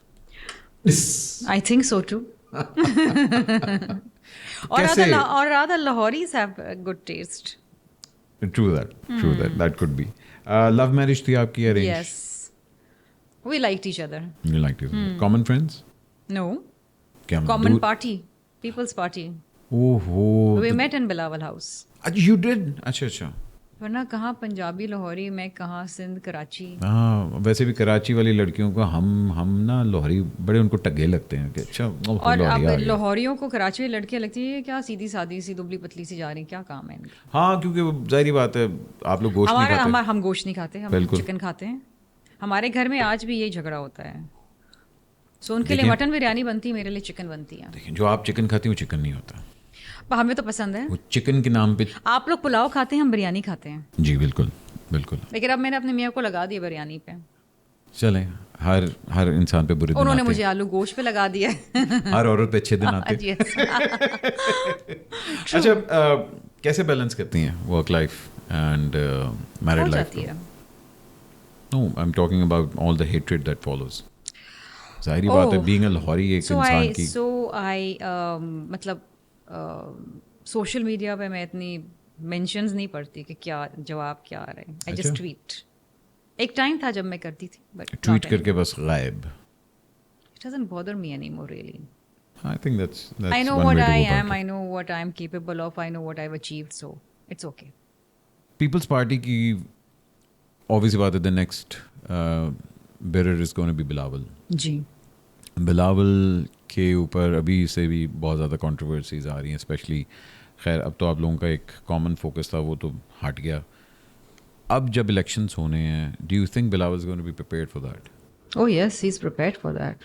I think so too. اور rather Lahoris have a good taste. True that. That could be. Love marriage تھی آپ کی arranged? Yes. We liked each other. You liked it. Common friends? No. کیا Common party. People's party. اوہو, We met in Bilawal House. you did? اچھا. ورنہ کہاں پنجابی لاہوری, میں کہاں سندھ کراچی. ہاں, ویسے بھی کراچی والی لڑکیوں کو ہم نا لاہوری بڑے ان کو ٹگے لگتے ہیں کہ اچھا. اور اب لاہوریوں کو کراچی والی لڑکیاں لگتی ہے کیا سیدھی سادی سی دبلی پتلی سی جا رہی ہیں, کیا کام ہے ان کا. ہاں, کیونکہ ظاہری بات ہے آپ لوگ گوشت نہیں کھاتے. ہم گوشت نہیں کھاتے, ہم چکن کھاتے ہیں. ہمارے گھر میں آج بھی یہی جھگڑا ہوتا ہے. سو ان کے لیے مٹن بریانی بنتی, میرے لیے چکن بنتی ہے. دیکھیں, جو آپ چکن کھاتی ہیں وہ چکن نہیں ہوتا. ہمیں تو پسند ہے. وہ چکن کے نام پہ آپ لوگ پلاؤ کھاتے ہیں, ہم بریانی کھاتے ہیں. جی بالکل. لیکن اب میں نے اپنے میاں کو لگا دیا بریانی پہ. چلیں, ہر انسان پہ برے دن آتے ہیں. انہوں نے مجھے آلو گوشت پہ لگا دیا. ہر عورت پہ اچھے دن آتے ہیں. اچھا, کیسے بیلنس کرتی ہیں work life and married life? No, I'm talking about all the hatred that follows. ظاہری بات ہے, being a لاہوری ایک انسان کی. مطلب سوشل میڈیا پہ میں اتنی مینشنز نہیں پڑھتی کہ کیا جواب کیا آ رہے ہیں. I just tweet. ایک ٹائم تھا جب میں کرتی تھی, but ٹویٹ کر کے بس غائب. It doesn't bother me anymore really. I think that's I know what I am, I know what I'm capable of, I know what I've achieved, so it's okay. People's Party کی obviously بات ہے, the next bearer is going to be Bilawal. جی, بلاول کے اوپر ابھی سے بھی بہت زیادہ کنٹروورسیز آ رہی ہیں, اسپیشلی. خیر اب تو آپ لوگوں کا ایک کامن فوکس تھا, وہ تو ہٹ گیا. اب جب الیکشنس ہونے ہیں, do you think Bilawal is going to be prepared for that? Oh yes, he's prepared for that.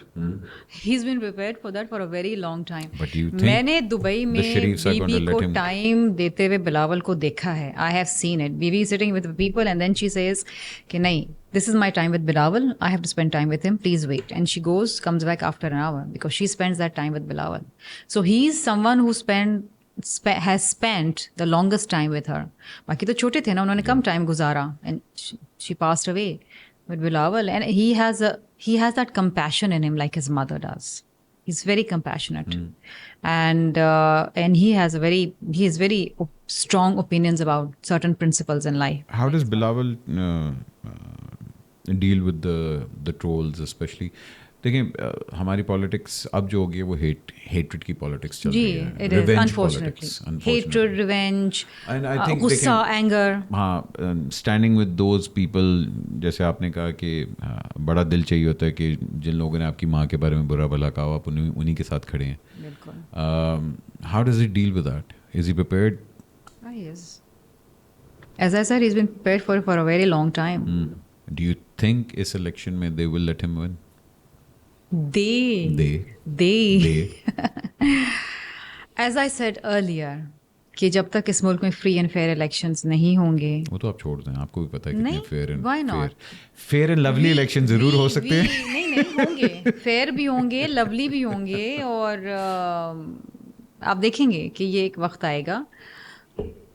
He's been prepared for that for a very long time. But do you think میں نے دبئی میں بی بی کو ٹائم دیتے ہوئے بلاول کو دیکھا ہے. I have seen it. B B sitting with people and then she says کہ نہیں, this is my time with Bilawal, I have to spend time with him, please wait. And she comes back after an hour because she spends that time with Bilawal. So he's someone who has spent the longest time with her. باقی تو چھوٹے تھے نا, انہوں نے کم ٹائم گزارا, and she passed away with Bilawal, and he has that compassion in him like his mother does. He's very compassionate. And he has very strong opinions about certain principles in life. How does Bilawal deal with the trolls especially? دیکھیں, ہماری پالیٹکس اب جو ہوگی وہ ہیٹریڈ کی پالیٹکس چل رہی ہے. ریونج پالیٹکس, ہیٹریڈ, ریونج, غصہ, اینگر. ہاں, اسٹینڈنگ ود دوز پیپل, جیسے آپ نے کہا کہ بڑا دل چاہیے ہوتا ہے کہ جن لوگوں نے آپ کی ماں کے بارے میں برا بھلا کہا, آپ انہیں کے ساتھ کھڑے ہیں. بالکل. How does he deal with that? Is he prepared? As I said, he's been prepared for a very long time. Do you think اس الیکشن میں they will let him win? They. As I said earlier, کہ جب تک اس ملک میں فری اینڈ فیئر الیکشنز نہیں ہوں گے. وہ تو آپ چھوڑ دیں, آپ کو بھی پتہ ہے کتنے فیئر اینڈ لولی الیکشن ضرور ہو سکتے ہیں. نہیں ہوں گے, فیئر بھی ہوں گے, لولی بھی ہوں گے, اور آپ دیکھیں گے کہ یہ ایک وقت آئے گا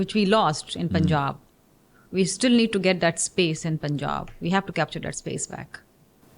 which we lost in Punjab. We still need to get that space in Punjab. We have to capture that space back.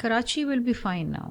Karachi will be fine now.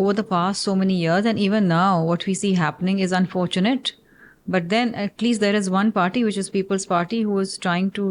over the past so many years, and even now what we see happening is unfortunate. But then at least there is one party, which is People's Party, who is trying to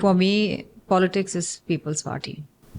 For me, politics is People's Party.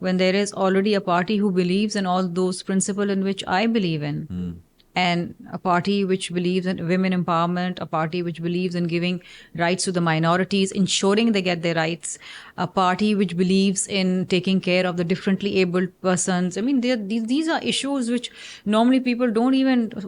when there is already a party who believes in all those principles in which I believe in, and a party which believes in women empowerment, a party which believes in giving rights to the minorities, ensuring they get their rights, a party which believes in taking care of the differently abled persons. I mean, these are issues which normally people don't even,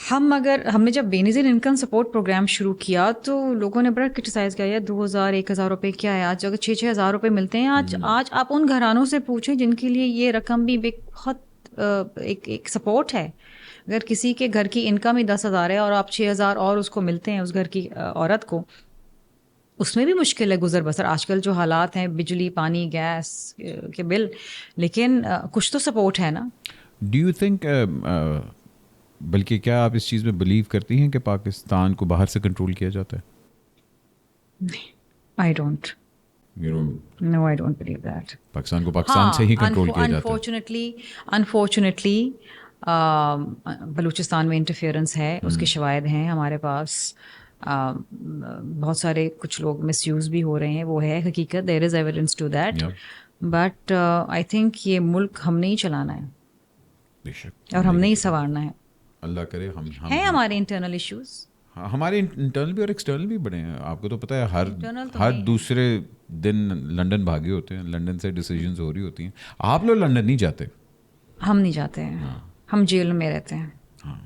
ہم نے جب بے نظیر انکم سپورٹ پروگرام شروع کیا تو لوگوں نے بڑا کرٹیسائز کیا، 2,000-1,000 روپے کیا ہے آج، اگر 6,000 روپے ملتے ہیں آج آپ ان گھرانوں سے پوچھیں جن کے لیے یہ رقم بھی بہت ایک سپورٹ ہے. اگر کسی کے گھر کی انکم ہی 10,000 ہے اور آپ 6,000 اور اس کو ملتے ہیں اس گھر کی عورت کو، اس میں بھی مشکل ہے گزر بسر. آج کل جو حالات ہیں، بجلی، پانی، گیس کے بل، لیکن کچھ تو سپورٹ ہے نا. ڈو یو تھنک، بلکہ کیا آپ اس چیز میں بلیو کرتی ہیں کہ پاکستان کو باہر سے کنٹرول کیا جاتا ہے؟ I don't know, I don't believe that. Pakistan کو پاکستان سے ہی کنٹرول کیا جاتا ہے. انفارچونیٹلی بلوچستان میں انٹرفیئرنس ہے، اس کے شواہد ہیں ہمارے پاس. بہت سارے کچھ لوگ مس یوز بھی ہو رہے ہیں، وہ ہے حقیقت. There is evidence to that. But I think یہ ملک ہم نے ہی چلانا ہے بے شک، اور ہم نے ہی سنوارنا ہے. اللہ کرے. ہم ہیں ہمارے انٹرنل ایشوز، ہمارے انٹرنل بھی اور ایکسٹرنل بھی بڑے ہیں. آپ کو تو پتہ ہے ہر دوسرے دن لنڈن بھاگے ہوتے ہیں، لنڈن سے ڈیسیژنز ہو رہی ہوتی ہیں. آپ لوگ لنڈن نہیں جاتے؟ ہم نہیں جاتے ہیں، ہم جیل میں رہتے ہیں. ہاں،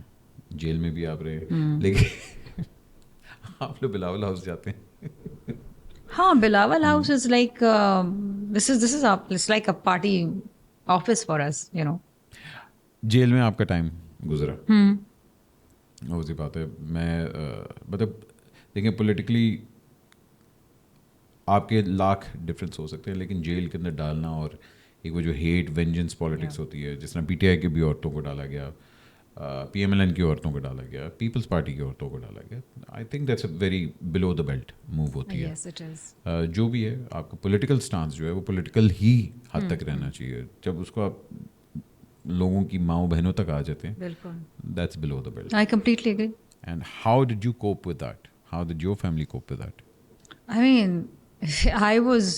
جیل میں بھی آپ رہے، لیکن آپ لوگ بلاول ہاؤس جاتے ہیں. ہاں، Bilawal house is like this is like a party office for us, you know. جیل میں آپ کا ٹائم گزرا، وہی بات ہے. میں مطلب دیکھیں، پولیٹیکلی آپ کے لاکھ ڈفرینس ہو سکتے ہیں، لیکن جیل کے اندر ڈالنا اور ایک وہ جو ہیٹ وینجنس پالیٹکس ہوتی ہے، جس طرح پی ٹی آئی کی بھی عورتوں کو ڈالا گیا، پی ایم ایل این کی عورتوں کو ڈالا گیا، پیپلز پارٹی کی عورتوں کو ڈالا گیا. I think that's a very below the belt move ہوتی ہے. جو بھی ہے آپ کا پولیٹیکل اسٹانس جو ہے وہ پولیٹیکل ہی حد تک رہنا چاہیے. جب اس کو آپ لوگوں کی ماؤں بہنوں تک آ جاتے ہیں، that's below the belt. I completely agree. And how did you cope with that? How did your family cope with that? I mean, I was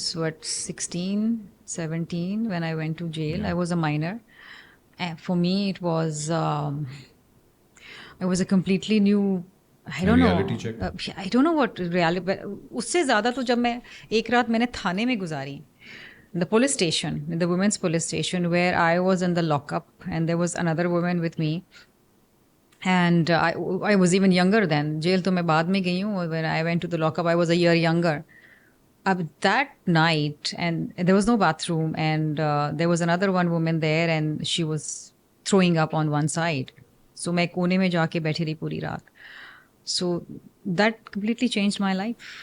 16, 17 when I went to jail. Yeah. I was a minor. And for me, it was a completely new, I don't know. Reality check? I don't know what reality. اس سے زیادہ تو جب میں ایک رات میں نے تھانے میں گزاری. The police station, the women's police station, where I was in the lockup and there was another woman with me. And I was even younger then. Jail to main baad mein gayi hu. When I went to the lockup, I was a year younger. That night, and there was no bathroom, and there was another one woman there, and she was throwing up on one side. So main kone mein ja ke baithe rahi puri raat. So that completely changed my life.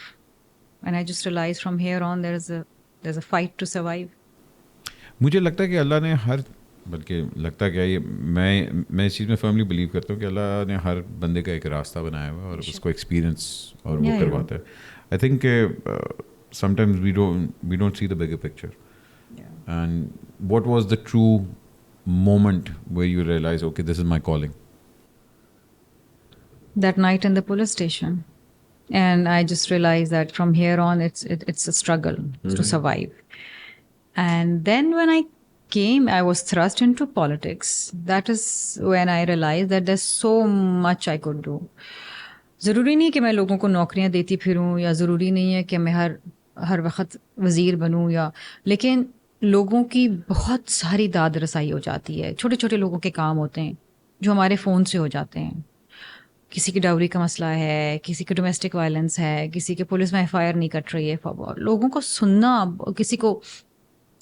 And I just realized from here on there's a fight to survive. مجھے لگتا ہے کہ اللہ نے بلکہ لگتا کیا یہ میں اس چیز میں فرملی بلیو کرتا ہوں کہ اللہ نے ہر بندے کا ایک راستہ بنایا ہوا ہے اور اس کو ایکسپیرئنس اور وہ کرواتا ہے. آئی تھنک کہ sometimes we don't see the bigger picture. And what was the true moment where you realize okay this is my calling? That night in the police station. And I just realized that from here on it's a struggle to survive. And then when I came, I was thrust into politics. That is when I realized that there's so much I could do. ضروری نہیں کہ میں لوگوں کو نوکریاں دیتی پھروں، یا ضروری نہیں ہے کہ میں ہر وقت وزیر بنوں، لیکن لوگوں کی بہت ساری داد رسائی ہو جاتی ہے. چھوٹے چھوٹے لوگوں کے کام ہوتے ہیں جو ہمارے فون سے ہو جاتے ہیں. کسی کی ڈاوری کا مسئلہ ہے، کسی کی ڈومیسٹک وائلنس ہے، کسی کے پولیس میں ایف آئی آر نہیں کٹ رہی ہے. لوگوں کو سننا، کسی کو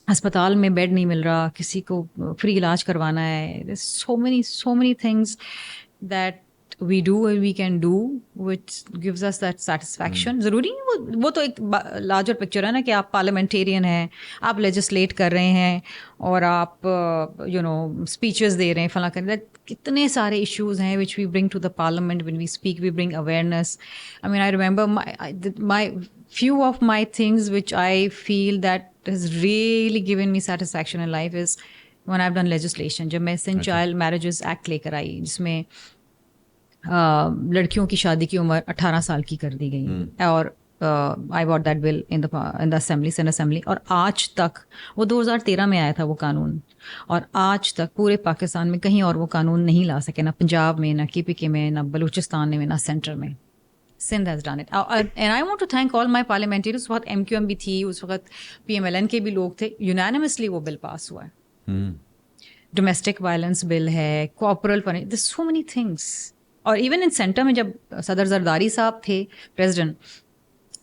ہسپتال میں بیڈ نہیں مل رہا، کسی کو فری علاج کروانا ہے. So many things that we do and we can do which gives us that satisfaction. ضروری نہیں وہ تو ایک لارجر پکچر ہے نا کہ آپ پارلیمنٹیرین ہیں، آپ لیجسلیٹ کر رہے ہیں اور آپ اسپیچز دے رہے ہیں، فلاں کر رہے ہیں. کتنے سارے ایشوز ہیں which we bring to the parliament. When we speak we bring awareness. I mean I remember my few of my things which I feel that has really given me satisfaction in life is when I've done legislation. جب میں Sin Child Marriages Act لے کر آئی، جس میں لڑکیوں کی شادی کی عمر 18 سال کی کر دی گئی، اور I brought that bill in the assembly, Senate assembly. اور آج تک وہ 2013 میں آیا تھا وہ قانون، اور آج تک پورے پاکستان میں کہیں اور وہ قانون نہیں لا سکے، نہ پنجاب میں، نہ KPK میں، نہ بلوچستان میں، نہ سینٹر میں. Sindh has done it. And I want to thank all my parliamentarians. اس وقت MQM بھی تھی، اس وقت PMLN کے بھی لوگ تھے. Unanimously وہ بل پاس ہوا ہے. ڈومیسٹک وائلنس بل ہے، کوپرل پر، there's so many things. اور ایون ان سینٹر میں جب صدر زرداری صاحب تھے پریزیڈنٹ،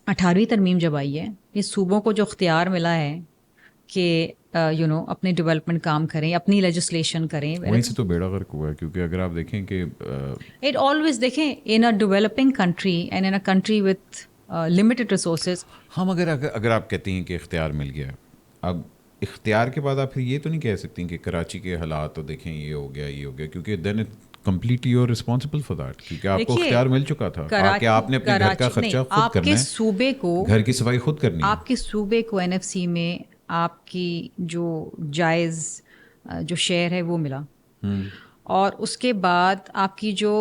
18ویں ترمیم جب آئی ہے، یہ صوبوں کو جو اختیار ملا ہے کہ اپنے ڈیولپمنٹ کام کریں، اپنی لیجسلیشن کریں، وہیں سے تو بیڑا غرق ہوا ہے. کیونکہ اگر آپ دیکھیں کہ اٹ آلویز دیکھیں in a developing country and in a country with limited resources. ہم اگر آپ کہتی ہیں کہ اختیار مل گیا، اب اختیار کے بعد آپ پھر یہ تو نہیں کہہ سکتی کہ کراچی کے حالات تو دیکھیں یہ ہو گیا، کیونکہ then completely you are responsible for that, کیونکہ آپ کو اختیار مل چکا تھا کہ آپ نے اپنے گھر کا خرچہ خود کرنا ہے، صوبے کو گھر کی صفائی خود کرنی ہے. آپ کے صوبے کو NFC میں آپ کی جو جائز جو شیئر ہے وہ ملا، اور اس کے بعد آپ کی جو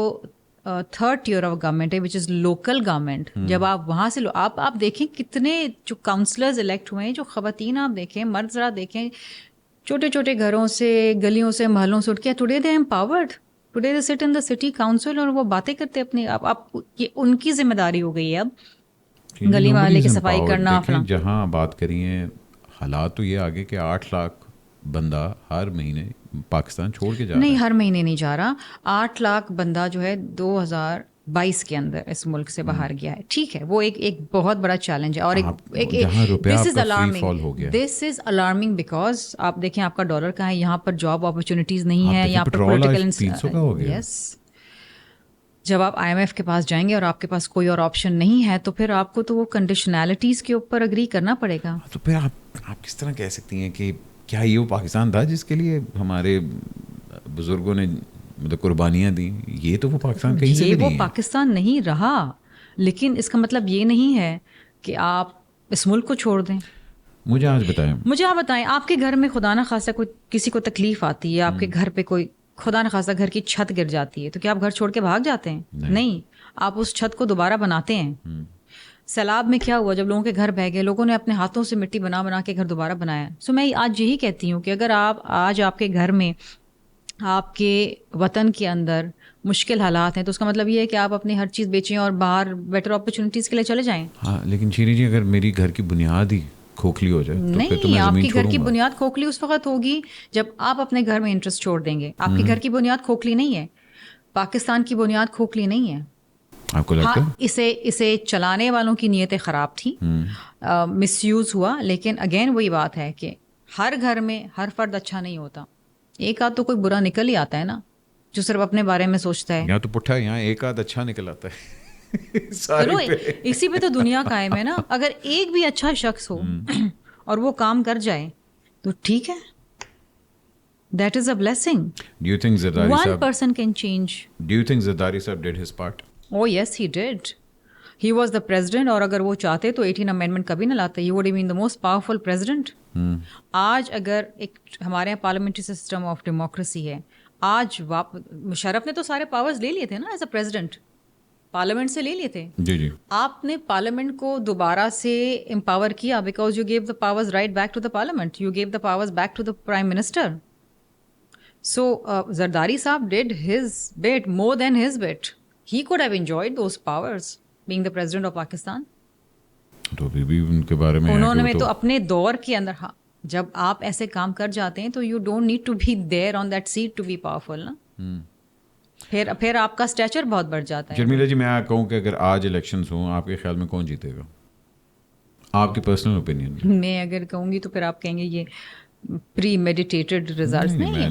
تھرڈ ٹیئر آف گورنمنٹ ہے وچ از لوکل گورنمنٹ، جب آپ وہاں سے آپ دیکھیں کتنے جو کاؤنسلرز الیکٹ ہوئے ہیں، جو خواتین آپ دیکھیں، مرد ذرا دیکھیں، چھوٹے چھوٹے گھروں سے، گلیوں سے، محلوں سے اٹھ کے today they empowered, today they سٹ ان دا سٹی کاؤنسل، اور وہ باتیں کرتے اپنی. آپ یہ ان کی ذمہ داری ہو گئی ہے اب گلی محلے کی صفائی کرنا. جہاں بات کری ہیں حالات تو یہ آگے کہ 8 لاکھ بندہ ہر مہینے پاکستان چھوڑ کے جا رہا ہے. نہیں، ہر مہینے نہیں جا رہا. 8 لاکھ بندہ جو ہے 2022 کے اندر اس ملک سے باہر گیا ہے. ٹھیک ہے، وہ ایک بہت بڑا چیلنج ہے، اور دس از الارمنگ بیکاز آپ دیکھیں آپ کا ڈالر کہاں ہے، یہاں پر جاب اپرچونیٹیز نہیں ہے، یہاں پر پولیٹیکل. یس، جب آپ IMF کے پاس جائیں گے اور آپ کے پاس کوئی اور آپشن نہیں ہے تو پھر آپ کو تو وہ کنڈیشنالٹیز کے اوپر اگری کرنا پڑے گا. تو پھر آپ کس طرح کہہ سکتی ہیں کہ کیا یہ وہ پاکستان تھا جس کے لیے ہمارے بزرگوں نے مطلب قربانیاں دیں؟ یہ تو وہ پاکستان کہیں سے بھی نہیں ہے. وہ پاکستان نہیں رہا، لیکن اس کا مطلب یہ نہیں ہے کہ آپ اس ملک کو چھوڑ دیں. مجھے آپ بتائیں، آپ کے گھر میں خدا نہ خواستہ کوئی کسی کو تکلیف آتی ہے، آپ کے گھر پہ کوئی خدا نہ خواستہ گھر کی چھت گر جاتی ہے، تو کیا آپ گھر چھوڑ کے بھاگ جاتے ہیں؟ نہیں، آپ اس چھت کو دوبارہ بناتے ہیں. سیلاب میں کیا ہوا؟ جب لوگوں کے گھر بہہ گئے، لوگوں نے اپنے ہاتھوں سے مٹی بنا بنا کے گھر دوبارہ بنایا. سو میں آج یہی کہتی ہوں کہ اگر آپ کے گھر میں، آپ کے وطن کے اندر مشکل حالات ہیں، تو اس کا مطلب یہ ہے کہ آپ اپنی ہر چیز بیچیں اور باہر بیٹر اپرچونیٹیز کے لیے چلے جائیں. ہاں، لیکن شیریں جی اگر میری گھر کی بنیاد ہی کھوکھلی ہو جائے تو پھر تو میں زمین چھوڑوں گا. آپ کی گھر کی بنیاد کھوکھلی اس وقت ہوگی جب آپ اپنے گھر میں انٹرسٹ چھوڑ دیں گے. آپ کے گھر کی بنیاد کھوکھلی نہیں ہے، پاکستان کی بنیاد کھوکھلی نہیں ہے. آپ کو لگتا ہے اسے چلانے والوں کی نیتیں خراب تھیں، مس یوز ہوا. لیکن اگین وہی بات ہے کہ ہر گھر میں ہر فرد اچھا نہیں ہوتا، ایک آدھ تو کوئی برا نکل ہی آتا ہے نا، جو صرف اپنے بارے میں سوچتا ہے. یہاں تو پٹھا ہے، یہاں ایک آدھ اچھا نکل آتا ہے. چلو اسی پہ تو دنیا قائم ہے نا. اگر ایک بھی اچھا شخص ہو اور وہ کام کر جائے تو ٹھیک ہے، that is a blessing. Do you think Zardari One Sahab, person can change. do you think Zardari Sahab did his part? Oh yes, he did. He was the president, اور اگر وہ چاہتے تو 18 amendment کبھی نہ لاتے. He would have been the most powerful president. آج اگر ایک ہمارے یہاں پارلیمنٹری سسٹم آف ڈیموکریسی ہے، آج مشرف نے تو سارے پاورز لے لیے تھے نا ایز اے پریزیڈنٹ، پارلیمنٹ سے لے لیے تھے. جی آپ نے پارلیمنٹ کو دوبارہ سے امپاور کیا because you give the powers right back to the parliament, you give the powers back to the prime minister. So Zardari Saab did his bit, more than his bit. He could have enjoyed those powers being the president of Pakistan. تو ابھی بھی ان کے بارے میں انہوں نے تو اپنے دور کے اندر، جب آپ ایسے کام کر جاتے ہیں تو you don't need to be there on that seat to be powerful نا. پھر آپ کا اسٹیچر بہت بڑھ جاتا ہے. جرمیلا جی، میں کہوں کہ اگر آج الیکشنز ہوں، آپ کے خیال میں کون جیتے گا؟ آپ کی پرسنل اوپینین میں اگر کہوں گی تو پھر آپ کہیں گے یہ پری میڈیٹیٹڈ ریزلٹس. نہیں،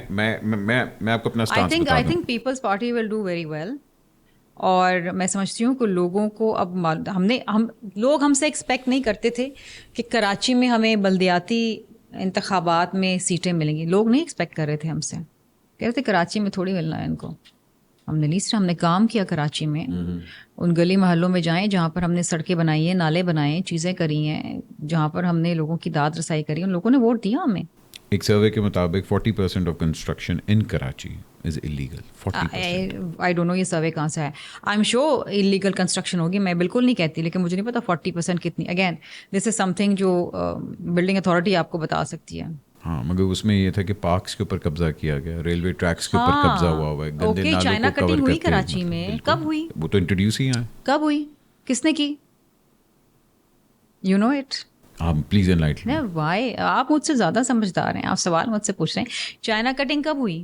میں آپ کو اپنا اسٹانس بتا دوں. I think People's Party will do very well. اور میں سمجھتی ہوں کہ لوگوں کو اب لوگ ہم سے ایکسپیکٹ نہیں کرتے تھے کہ کراچی میں ہمیں بلدیاتی انتخابات میں سیٹیں ملیں گی. لوگ نہیں ایکسپیکٹ کر رہے تھے ہم سے، کہہ رہے تھے کراچی میں تھوڑی ملنا ہے ان کو. ہم نے کام کیا کراچی میں، ان گلی محلوں میں جائیں جہاں پر ہم نے سڑکیں بنائی ہیں، نالے بنائے، چیزیں کری ہیں، جہاں پر ہم نے لوگوں کی داد رسائی کری، ان لوگوں نے ووٹ دیا ہمیں. ایک سروے کے مطابق 40% of construction in Karachi is illegal. 40%. I don't know یہ سروے کہاں سے ہے. I am sure illegal construction ہوگی، میں بالکل نہیں کہتی، لیکن مجھے نہیں پتا 40% کتنی. Again this is some thing جو بلڈنگ اتھارٹی آپ کو بتا سکتی ہے. ہاں، مگر اس میں یہ تھا کہ پارکس کے اوپر قبضہ کیا گیا، ریلوے ٹریکس کے اوپر قبضہ ہوا ہے، گندے نالوں کو چائنا کور کٹنگ ہوئی کرتے. کراچی میں کب ہوئی؟ وہ تو انٹروڈیوس ہی ہیں. کب ہوئی؟ کس نے کی؟ You know it? آپ پلیز انلائٹن. وائی؟ آپ مجھ سے زیادہ سمجھدار ہیں، آپ سوال مجھ سے پوچھ رہے ہیں. چائنا کٹنگ کب ہوئی؟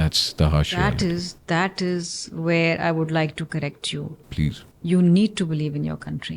That's the harsh reality. That is where I would like to correct you. Please. You need to believe in your country.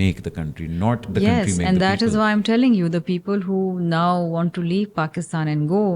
make the country, not the country make the people. Yes, and that is why I'm telling you, the people who now want to leave Pakistan and go,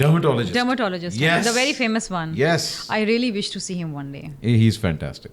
dermatologist, yes, the very famous one. Yes, I really wish to see him one day. he is fantastic.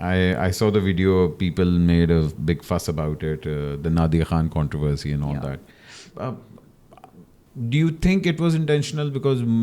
I saw the video, people made a big fuss about it, the Nadia Khan controversy and all that. Do you think it was intentional? Because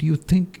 Do you think,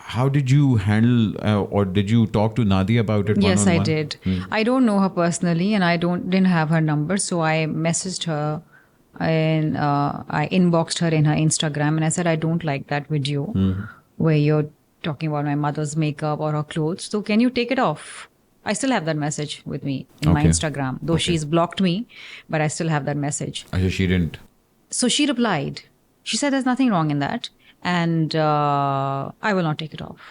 how did you handle or did you talk to Nadia about it? Yes, one-on-one? I did. I don't know her personally, and I didn't have her number, so I messaged her and I inboxed her in her Instagram, and I said I don't like that video. where you're talking about my mother's makeup or her clothes. So can you take it off? I still have that message with me in my Okay. Instagram, though she's blocked me, but I still have that message. Actually, she didn't. So she replied. She said there's nothing wrong in that, and I will not take it off.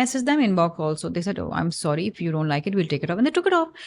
messaged them inbox also. They said, oh, I'm sorry, if you don't like it, we'll take it off. And they took it off.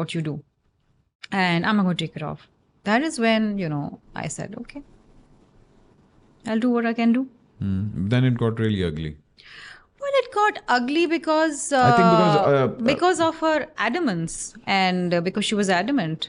what you do and I'm not going to take it off, that is when, you know, I said, okay, I'll do what I can do. Then it got really ugly. Well, it got ugly because I think because of her adamance and because she was adamant.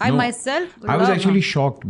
I myself I was actually shocked.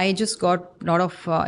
I just got lot of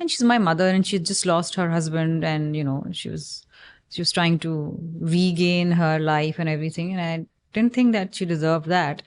and she's my mother and she just lost her husband, and you know she was trying to regain her life and everything, and I didn't think that she deserved that.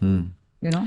You know.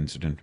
incident.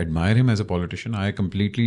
admire him as a politician. I completely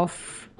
of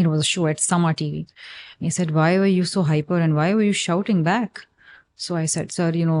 It was a show at Sama TV. He said, why were you so hyper and why were you shouting back? So I said, sir, you know,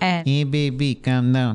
Hey baby, calm down.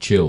chill.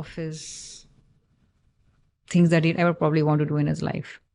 of his things that he'd ever probably want to do in his life.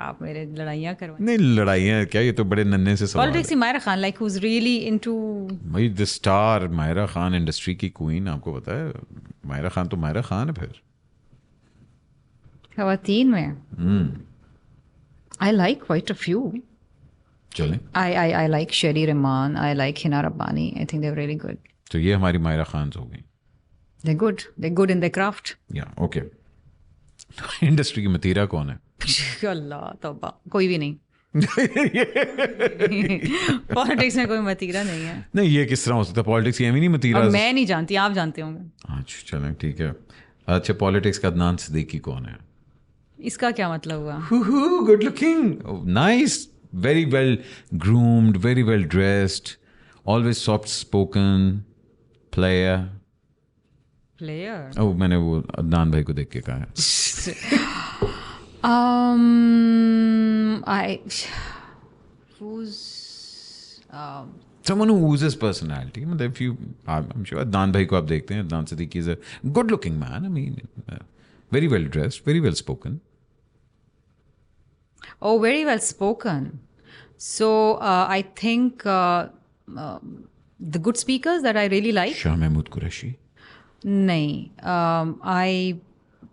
آپ میرے لڑائیاں کروائیں. نہیں لڑائیاں کیا, یہ تو بڑے ننے سے سوال politics. Mahira Khan like who's really into. بھائی the star Mahira Khan, industry کی کوئین, آپ کو پتا ہے مائرہ خان تو مائرہ خان ہے. پھر خواتین میں I like quite a few. چلیں I like Sherry Rahman. I like Hina Rabbani. I think they're really good. تو یہ ہماری مائرہ خان ہو گئی. They're good. They're good in their craft. یا اوکے. انڈسٹری کی متیرا کون ہے؟ اللہ توبہ, کوئی بھی نہیں. پالیٹکس میں کوئی متیرا نہیں ہے. نہیں یہ کس طرح ہو سکتا ہے, پالیٹکس یہ بھی نہیں متیرا. اور میں نہیں جانتی, آپ جانتے ہوں گے. اچھا چلیں ٹھیک ہے. اچھا پالیٹکس کا عدنان صدیقی کون ہے؟ اس کا کیا مطلب ہوا؟ Good looking, nice, very well groomed, very well dressed, always soft spoken player. Player? او میں نے وہ عدنان بھائی کو دیکھ کے کہا ہے. Someone who oozes personality. If you, I'm sure Adnan بھائی کو آپ دیکھتے ہیں, Adnan Siddiqui is a good looking man. I mean, very well dressed, very well spoken. Oh, very well spoken. So I think the good speakers that I really like. Shah Mahmood Qureshi. نہیں,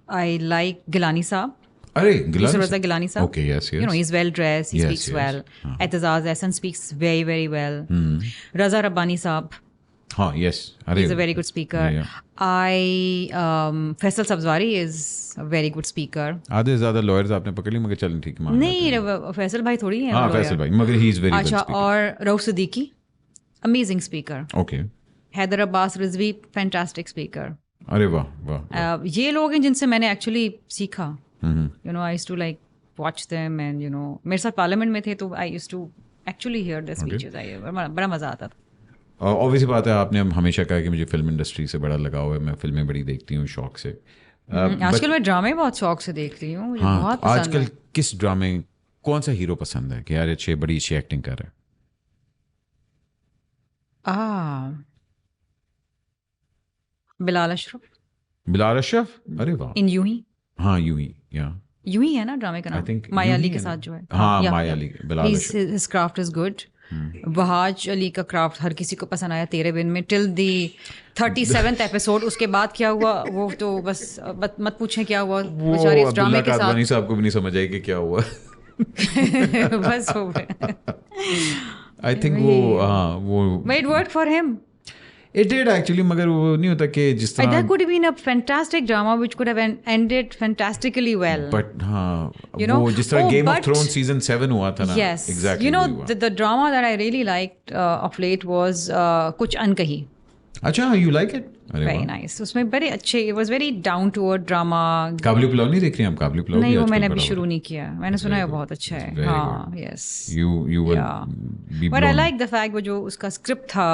I like Gilani صاحب. ارے Yusuf Raza Gilani صاحب. Okay, yes. You know, he's well dressed, he speaks well. Ehtizaz Ahsan speaks very, very well. Raza Rabbani صاحب. ہاں yes. He's a very good speaker. Faisal Sabzwari is a very good speaker. آدھے زیادہ لائرز آپ نے پکڑ لی, مگر چلیں ٹھیک ہے. نہیں, فیصل بھائی تھوڑی ہیں. ہاں فیصل بھائی, مگر he is very good speaker. speaker. اور رؤف Siddiqui, amazing speaker. Okay. Haider عباس رضوی, fantastic speaker. ارے واہ واہ. یہ لوگ ہیں جن سے میں نے ایکچولی سیکھا. You know, I used to like watch them and you know, میرے ساتھ پارلیمنٹ میں تھے تو I used to actually hear their speeches. بڑا مزہ آتا تھا. Obviously بات ہے, آپ نے ہمیشہ کہا کہ مجھے فلم انڈسٹری سے بڑا لگاؤ ہے, میں فلمیں بڑی دیکھتی ہوں شوق سے. آج کل میں ڈرامے بہت شوق سے دیکھتی ہوں, مجھے بہت پسند ہے. آج کل کس ڈرامے, کون سا ہیرو پسند ہے کہ یار اچھے بڑی اچھی ایکٹنگ کر رہے ہیں؟ بلال اشرف. بلال اشرف, ارے واہ. ان یوں ہی. ہاں یوں ہی, یوں ہی ہے نا ڈرامے کا نام, مایا علی کے ساتھ جو ہے. ہاں مایا علی. بلال اشرف, his craft is good. Wahaj علی کا کرافٹ ہر کسی کو پسند آیا تیرے بن میں ٹل دی 37th ایپیسوڈ. اس کے بعد کیا ہوا وہ تو بس مت پوچھیں کیا ہوا بیچارے اس ڈرامے کے ساتھ. صاحب کو بھی نہیں سمجھ آئی کہ کیا ہوا. بس ہو گیا. آئی تھنک وہ it worked for him. It did actually, مگر وہ نہیں ہوتا کہ جس طرح. That could have been a fantastic drama which could have ended fantastically well. But ہاں وہ جس طرح Game of Thrones season 7 ہوا تھا نا. Yes. Exactly. You know, the drama that I really liked of late was کچھ انکہی. اچھا you like it? Very nice. اس میں بڑے اچھے, it was very down to earth drama. قابلی pulao نہیں دیکھ رہی ہیں آپ؟ قابلی پلاؤ نہیں, وہ میں نے ابھی شروع نہیں کیا, میں نے سنا ہے بہت اچھا ہے. ہاں yes. You will be But I like the fact وہ جو اس کا اسکرپٹ تھا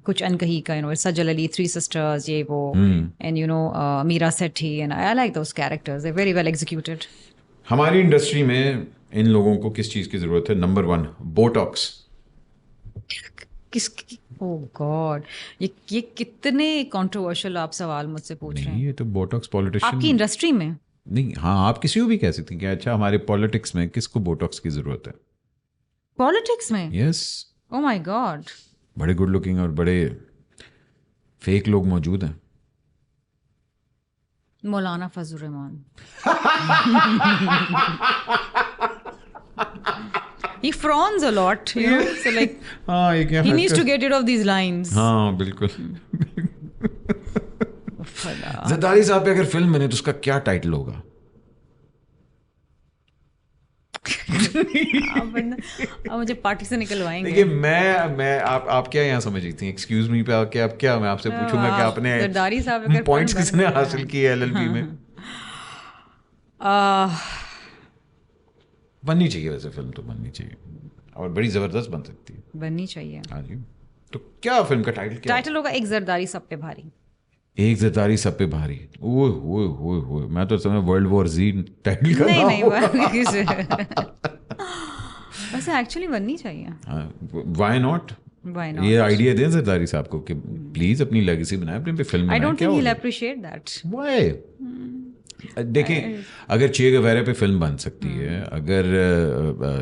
کچھ انکہی کا, you know, Sajal Ali, 3 sisters, یہ وہ, and you know میرا Sethi, and I like those characters. They're very well executed. ہماری انڈسٹری میں ان لوگوں کو کس چیز کی ضرورت ہے؟ Number 1 Botox. کس oh God, یہ کتنے کنٹروورشل آپ سوال مجھ سے پوچھ رہے ہیں. یہ تو بوٹاکس پولیٹیشین آپ کی انڈسٹری میں نہیں. ہاں آپ کسی کو بھی کہہ سکتے ہیں کہ اچھا ہمارے پالیٹکس میں کس کو بوٹاکس کی ضرورت ہے؟ پالیٹکس میں؟ یس. oh my God. بڑے گڈ لکنگ اور بڑے فیک لوگ موجود ہیں. مولانا فضل الرحمان. He frowns a lot, you know, so like he needs to get rid of these lines. ہاں بالکل. زرداری صاحب پہ اگر فلم بنے تو اس کا کیا ٹائٹل ہوگا؟ مجھے پارٹی سے نکلوائیں گے. دیکھیے میں آپ کیا یہاں سمجھ رہی تھی, ایکسکیوز می پہ آپ کیا میں آپ سے پوچھوں گا کہ آپ نے زرداری صاحب اگر پوائنٹس کس نے حاصل کیے LLB میں؟ بننی چاہیے ویسے فلم تو بننی چاہیے, اور بڑی زبردست بن سکتی ہے. بننی چاہیے. ہاں جی. تو کیا فلم کا ٹائٹل کیا؟ ٹائٹل ہوگا ایک زرداری سب پہ بھاری. ایک زرداری سب پہ بھاری. اوہ ہوئے ہوئے ہوئے, میں تو سمجھا ورلڈ وار Z ٹائٹل کا. نہیں ویسے ایکچولی بننی چاہیے. Y not. یہ آئیڈیا دیں زرداری صاحب کو کہ پلیز اپنی لیگیسی بنائیں, اپنے پہ فلم بنائیں. I don't think he'll appreciate that. Why? دیکھیں اگر چے گویرا پہ فلم بن سکتی ہے, اگر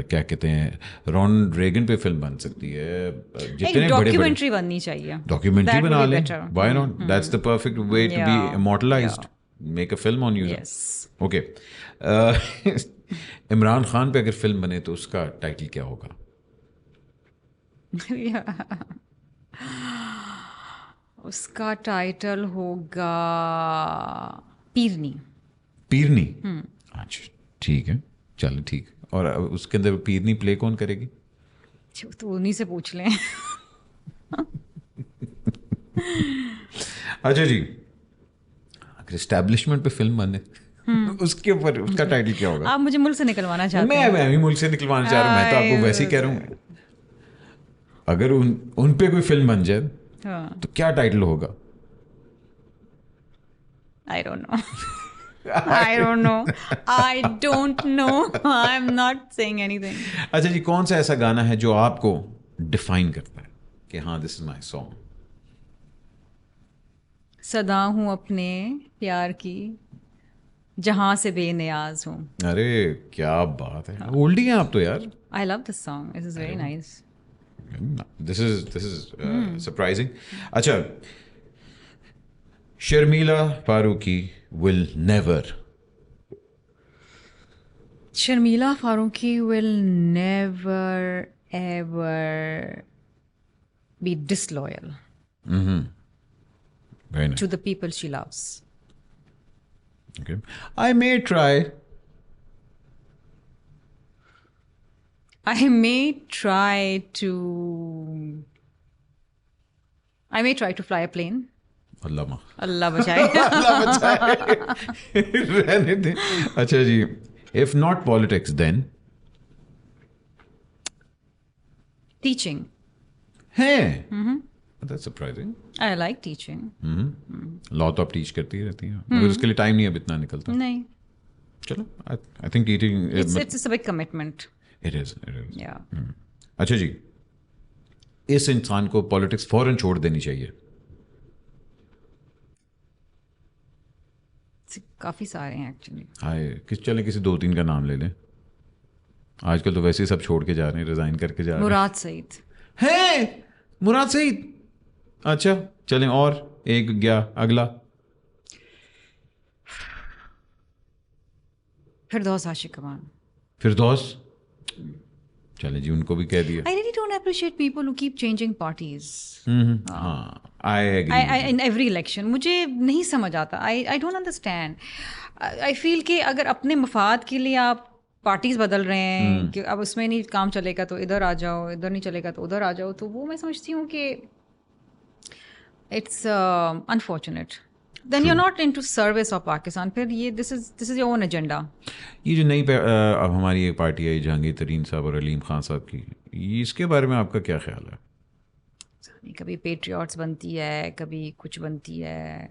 کیا کہتے ہیں رونالڈ ریگن پہ فلم بن سکتی ہے, جتنے بڑے ڈاکیومنٹری بننی چاہیے, ڈاکیومنٹری بنا لیں, why not, that's the perfect way to be immortalized, make a film on you. Okay, Imran Khan پہ اگر فلم بنے تو اس کا ٹائٹل کیا ہوگا؟ اس کا ٹائٹل ہوگا پیرنی. پیرنی, اچھا ٹھیک ہے, چلو ٹھیک. اور اس کے اندر پیرنی پلے کون کرے گی؟ تو انہیں سے پوچھ لیں. اچھا جی, اگر اسٹیبلشمنٹ پہ فلم بنے اس کے اوپر اس کا ٹائٹل کیا ہوگا؟ آپ مجھے ملک سے نکلوانا چاہتے ہیں؟ میں ملک سے نکلوانا چاہ رہا ہوں, میں تو آپ کو ویسے ہی کہہ رہا ہوں. اگر ان پہ کوئی فلم بن جائے تو کیا ٹائٹل ہوگا؟ I don't know. I'm not saying anything. اچھا جی, کون سا ایسا گانا ہے جو آپ کو ڈیفائن کرتا ہے کہ ہاں دس از مائی سانگ؟ صدا ہوں اپنے پیار کی, جہاں سے بے نیاز ہوں. ارے کیا بات ہے, اولڈی ہیں آپ تو یار. I love this song. It is very nice. This is surprising. اچھا, Sharmila Farooqui will never ever be disloyal Very nice. to the people she loves. Okay. I may try to fly a plane. اللہ بچائے. رہنے دیں. اچھا جی, if not politics then teaching. ہے, that's surprising. I like teaching. لا تو آپ ٹیچ کرتی رہتی ہیں مگر اس کے لیے ٹائم نہیں اب اتنا نکلتا. نہیں, چلو, I think teaching it's a big commitment. it is. Yeah. اچھا جی, اس انسان کو پالیٹکس فوراً چھوڑ دینی چاہیے. کافی سارے ہیں ایکچولی. ہائے, چلیں کسی 2-3 کا نام لے لیں. آج کل تو ویسے ہی سب چھوڑ کے جا رہے ہیں, ریزائن کر کے جا رہے ہیں. مراد سعید ہے, مراد سعید. اچھا چلیں, اور ایک گیا اگلا. فردوس عاشق امان. فردوس, چلیں جی, ان کو بھی کہہ دیا. I really don't appreciate people who keep changing parties. ہاں, I agree. In every election مجھے نہیں سمجھ آتا. I don't understand. I feel کہ اگر اپنے مفاد کے لیے آپ پارٹیز بدل رہے ہیں کہ اب اس میں نہیں کام چلے گا تو ادھر آ جاؤ, ادھر نہیں چلے گا تو ادھر آ جاؤ, تو وہ میں سمجھتی ہوں کہ it's unfortunate. Then you're not into service of Pakistan. پھر یہ this is your own agenda. یہ جو نئی اب ہماری ایک پارٹی آئی جہانگیر ترین صاحب اور علیم خان صاحب کی, اس کے بارے میں آپ کا کیا خیال ہے؟ کبھی پیٹریوٹس بنتی ہے, کبھی کچھ بنتی ہے,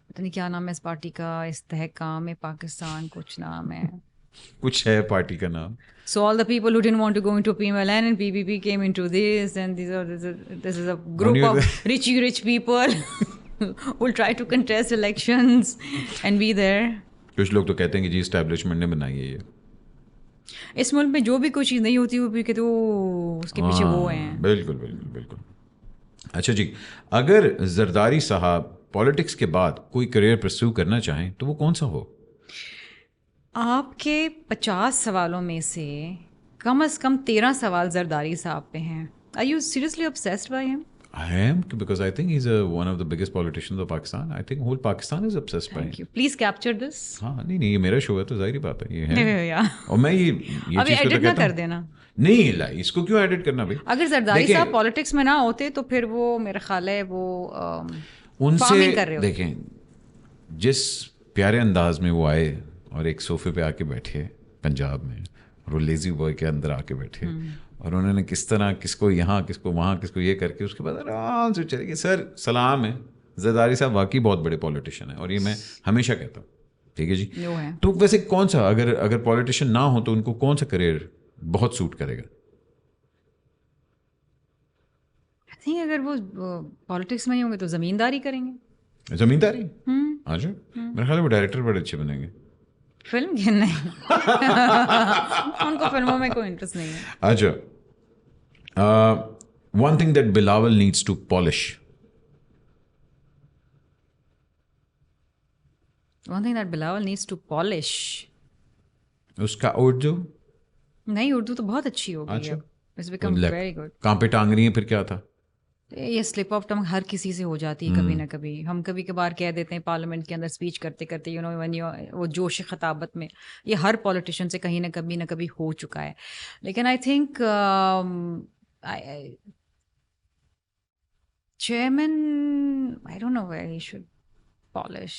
پتہ نہیں کیا نام ہے اس پارٹی کا, استحکام پاکستان کچھ نام ہے, کچھ ہے پارٹی کا نام. So all the people who didn't want to go into PMLN and PPP came into this, and this is a group of rich people who will try to contest elections and be there. کچھ لوگ تو کہتے ہیں کہ جی اسٹیبلشمنٹ نے بنائی ہے یہ. اس ملک میں جو بھی کوئی چیز نہیں ہوتی وہ بھی کہ تو اس کے پیچھے وہ ہیں. بالکل بالکل بالکل. اچھا جی, اگر زرداری صاحب پالیٹکس کے بعد کوئی کریئر پرسیو کرنا چاہیں تو وہ کون سا ہو؟ آپ کے 50 سوالوں میں سے کم از کم 13 سوال زرداری صاحب پہ ہیں. Are you seriously obsessed by him? I am, because I think he's one of the biggest politicians of Pakistan. I think whole Pakistan is obsessed by him. Thank you. Please capture this. ہاں نہیں یہ میرا شو ہے تو ظاہری بات ہے, یہ ہے. اور میں یہ ابھی ایڈٹ نہ کر دینا. نہیں لائی, اس کو کیوں ایڈٹ کرنا بھائی؟ اگر زرداری صاحب پالیٹکس میں نہ ہوتے تو پھر وہ میرا خیال ہے وہ ان سے دیکھیں جس پیارے انداز میں وہ آئے اور ایک صوفے پہ آ کے بیٹھے پنجاب میں, اور وہ لیزی بوائے کے اندر آ کے بیٹھے, اور انہوں نے کس طرح کس کو یہاں کس کو وہاں کس کو یہ کر کے اس کے بعد آرام سے چلے گئے. سر سلام ہے, زرداری صاحب واقعی بہت بڑے پولیٹیشین ہیں, اور یہ میں ہمیشہ کہتا ہوں. ٹھیک ہے جی. تو ویسے کون سا اگر پولیٹیشین نہ ہو تو ان کو کون سا کریئر بہت سوٹ کرے گا؟ نہیں, اگر وہ پالیٹکس میں ہی ہوں گے تو زمینداری کریں گے. زمینداری. اچھا میرا خیال ہے وہ ڈائریکٹر بڑے اچھے بنیں گے. فلم کے نہیں ان کو فلموں میں کوئی انٹرسٹ نہیں ہے. اچھا one thing that Bilawal needs to polish. One thing that Bilawal needs to polish. اس کا اردو نہیں, اردو تو بہت اچھی ہو گئی ہے. It's become very good. کہاں پہ ٹانگ رہی ہیں پھر کیا تھا؟ یہ سلپ آف ٹنگ ہر کسی سے ہو جاتی ہے کبھی نہ کبھی. ہم کبھی کبھار کہہ دیتے ہیں پارلیمنٹ کے اندر اسپیچ کرتے کرتے وہ جوش خطابت میں, یہ ہر پولیٹیشین سے کہیں نہ کبھی ہو چکا ہے. لیکن I think chairman I don't know where he should polish.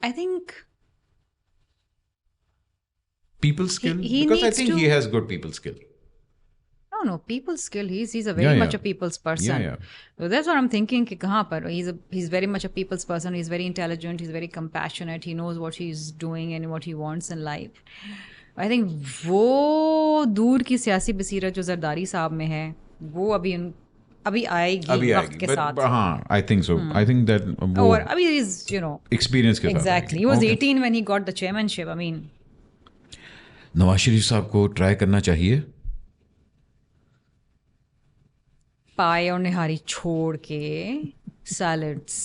I think people skill, he because I needs think to- he has good people skill. No, people skill. He's a very much a people's person. Yeah. So that's what I'm thinking کہ کہاں پر he's very much a people's person. He's very intelligent. He's very compassionate. He knows what he's doing and what he wants in life. I think وہ دور کی سیاسی بصیرت جو زرداری صاحب میں ہے وہ ابھی آئے گی وقت کے ساتھ. ہاں I think so. I think that اور ابھی he's experience کے ساتھ. exactly. He was 18 when he got the chairmanship. I mean, Nawaz Sharif صاحب کو ٹرائی کرنا چاہیے. پائے اور نہاری چھوڑ کے سیلڈس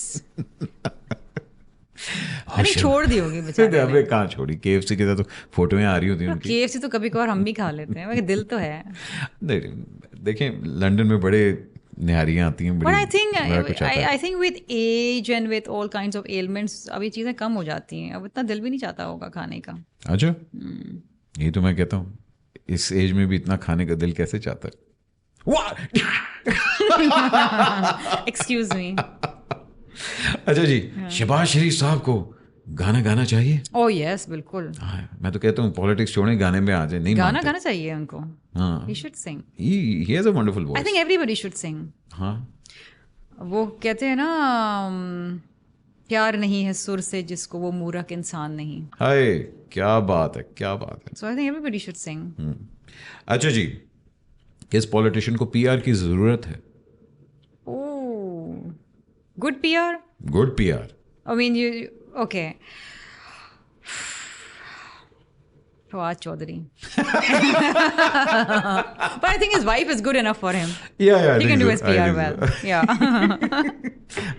چھوڑ دی ہوگی بیچارے. کہاں چھوڑی, KFC کے ساتھ تو فوٹویں آ رہی ہوتی ہیں. KFC تو کبھی کبھار ہم بھی کھا لیتے ہیں, دل تو ہے. دیکھیں لنڈن میں بڑے نہاریاں آتی ہیں. But I think with age and with all kinds of ailments اب یہ چیزیں کم ہو جاتی ہیں. اب اتنا دل بھی نہیں چاہتا ہوگا کھانے کا. اچھا یہی تو میں کہتا ہوں, اس ایج میں بھی اتنا کھانے کا دل کیسے چاہتا ہے. Excuse me. اچھا جی, شہباز شریف صاحب کو گانا گانا چاہیے. او یس بالکل. میں تو کہتا ہوں پالیٹکس چھوڑیں, گانے میں آ جائیں. نہیں گانا گانا چاہیے ان کو. ہاں He should sing. He has a wonderful voice. I think everybody should sing. ہاں وہ کہتے ہیں نا پیار نہیں ہے سر سے جس کو وہ مورخ انسان نہیں. ہائے کیا بات ہے, کیا بات ہے. So I think everybody should sing. اچھا جی, کس پولیٹیشین کو PR کی ضرورت ہے؟ Oh, good PR? Good PR. I mean, okay. Fawad Chaudhary. But I think his wife is good enough for him. Yeah, he can do his PR well. Yeah.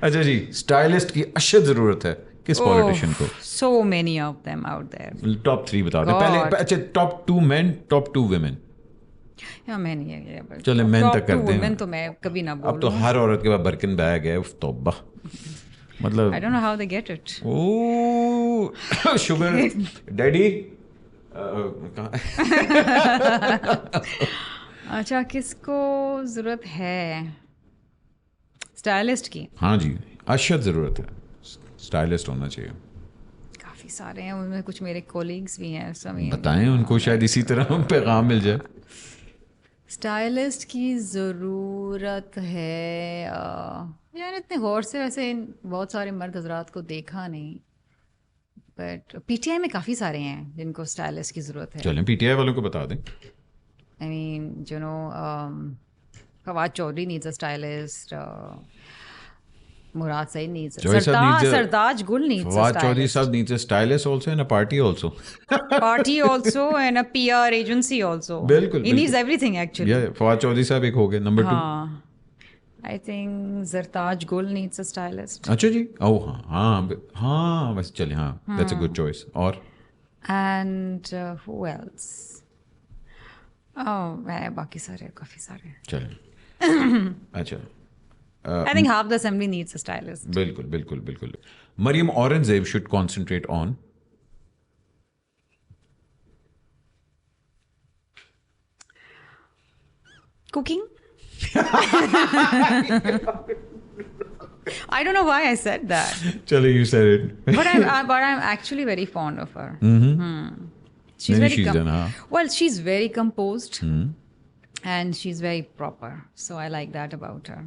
اچھا جی, اسٹائلسٹ کی اشد ضرورت ہے کس پولیٹیشین کو؟ So many of them out there. Top 3 بتا دیں پہلے. اچھا ٹاپ 2 مین, ٹاپ 2 ویمن. Yeah, میں نہیں ہے. چلے مین تک کر دیں. women تو میں کبھی نہ بولوں. اب تو ہر عورت کے پاس برکن بیگ ہے. توبہ, مطلب I don't know how they get it. Oh sugar daddy. اچھا کس کو ضرورت ہے اسٹائلسٹ کی؟ ہاں جی, اشد ضرورت ہے, اسٹائلسٹ ہونا چاہیے. کافی سارے ہیں, ان میں کچھ میرے کولیگس بھی ہیں. بتائیں ان کو, شاید اسی طرح پیغام مل جائے. اسٹائلسٹ کی ضرورت ہے یار, اتنے غور سے ویسے بہت سارے مرد حضرات کو دیکھا نہیں, بٹ PTI میں کافی سارے ہیں جن کو اسٹائلسٹ کی ضرورت ہے. چلیں PTI والوں کو بتا دیں. I mean, you know, Fawad Chaudhry needs a stylist. Murad Saeed needs a Sardaj Gul needs a stylist. Fawad Chaudhry sab needs a stylist also and a party also. Party also and a PR agency also. بالکل. He needs everything actually. Yeah, Fawad Chaudhry صاحب ایک ہو گئے. Number 2. I think Zartaj Gul needs a stylist. اچھا جی, ہاں بس چلیں, ہاں that's a good choice. اور And who else? باقی سارے کافی سارے. چلیں اچھا. I think half the assembly needs a stylist. بالکل بالکل بالکل. Maryam Aurangzeb should concentrate on cooking. I don't know why I said that. چلیں you said it. But I'm actually very fond of her. She's very well, she's very composed and she's very proper. So I like that about her.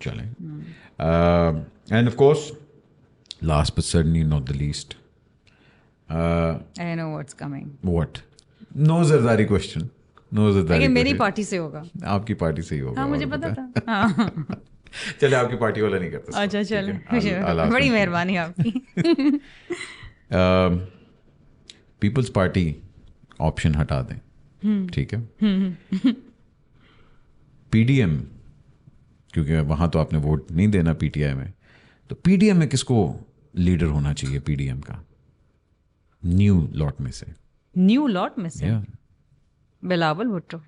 چلیں. And of course, last but certainly not the least. I know what's coming. What? No Zardari question. No Zardari. لیکن میری پارٹی سے ہوگا. آپ کی پارٹی سے ہی ہوگا. ہاں مجھے پتا تھا. چلے آپ کی پارٹی والا نہیں کرتا. اچھا چلے, بڑی مہربانی آپ کی. پیپلز پارٹی آپشن ہٹا دیں, ٹھیک ہے. پی ڈی ایم, کیونکہ وہاں تو آپ نے ووٹ نہیں دینا پی ٹی آئی میں, تو پی ڈی ایم میں کس کو لیڈر ہونا چاہیے پی ڈی ایم کا نیو لاٹ میں سے؟ نیو لاٹ میں سے بلاول بھٹو.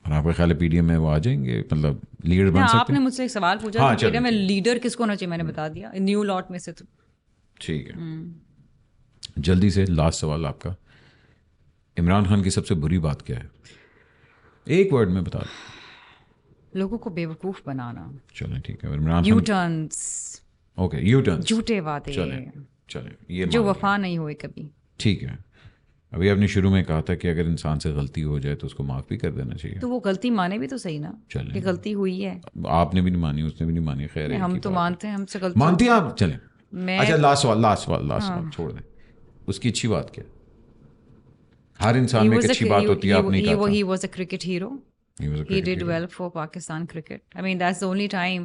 اور آپ کا خیال ہے پی ڈی ایم میں وہ آ جائیں گے, مطلب لیڈر بن سکتے ہیں؟ آپ نے مجھ سے ایک سوال پوچھا پی ڈی ایم میں لیڈر کس کو ہونا چاہیے, میں نے بتا دیا نیو لاٹ میں سے. تو ٹھیک ہے, جلدی سے لاسٹ سوال آپ کا. عمران خان کی سب سے بری بات کیا ہے, ایک ورڈ میں بتا دیں. لوگوں کو بیوقوف بنانا. چلیں ٹھیک ہے. Imran you Khan, turns, okay you turns, جھوٹے وعدے, چلیں یہ جو وفا نہیں ہوئے کبھی. ٹھیک ہے. ابھی آپ نے شروع میں کہا تھا کہ اگر انسان سے غلطی ہو جائے تو اس کو معاف بھی کر دینا چاہیے. تو وہ غلطی مانے بھی تو صحیح نا کہ غلطی ہوئی ہے. آپ نے بھی نہیں مانی, اس نے بھی نہیں مانی, خیر ہے. ہم تو مانتے ہیں, ہم سے غلطی مانتی ہیں آپ. چلیں اچھا لاسٹ سوال چھوڑ دیں. اس کی اچھی بات کیا؟ ہر انسان میں ایک اچھی بات ہوتی ہے, آپ نہیں کہا تھا. He was a cricket hero. He did well for Pakistan cricket. I mean, that's the only time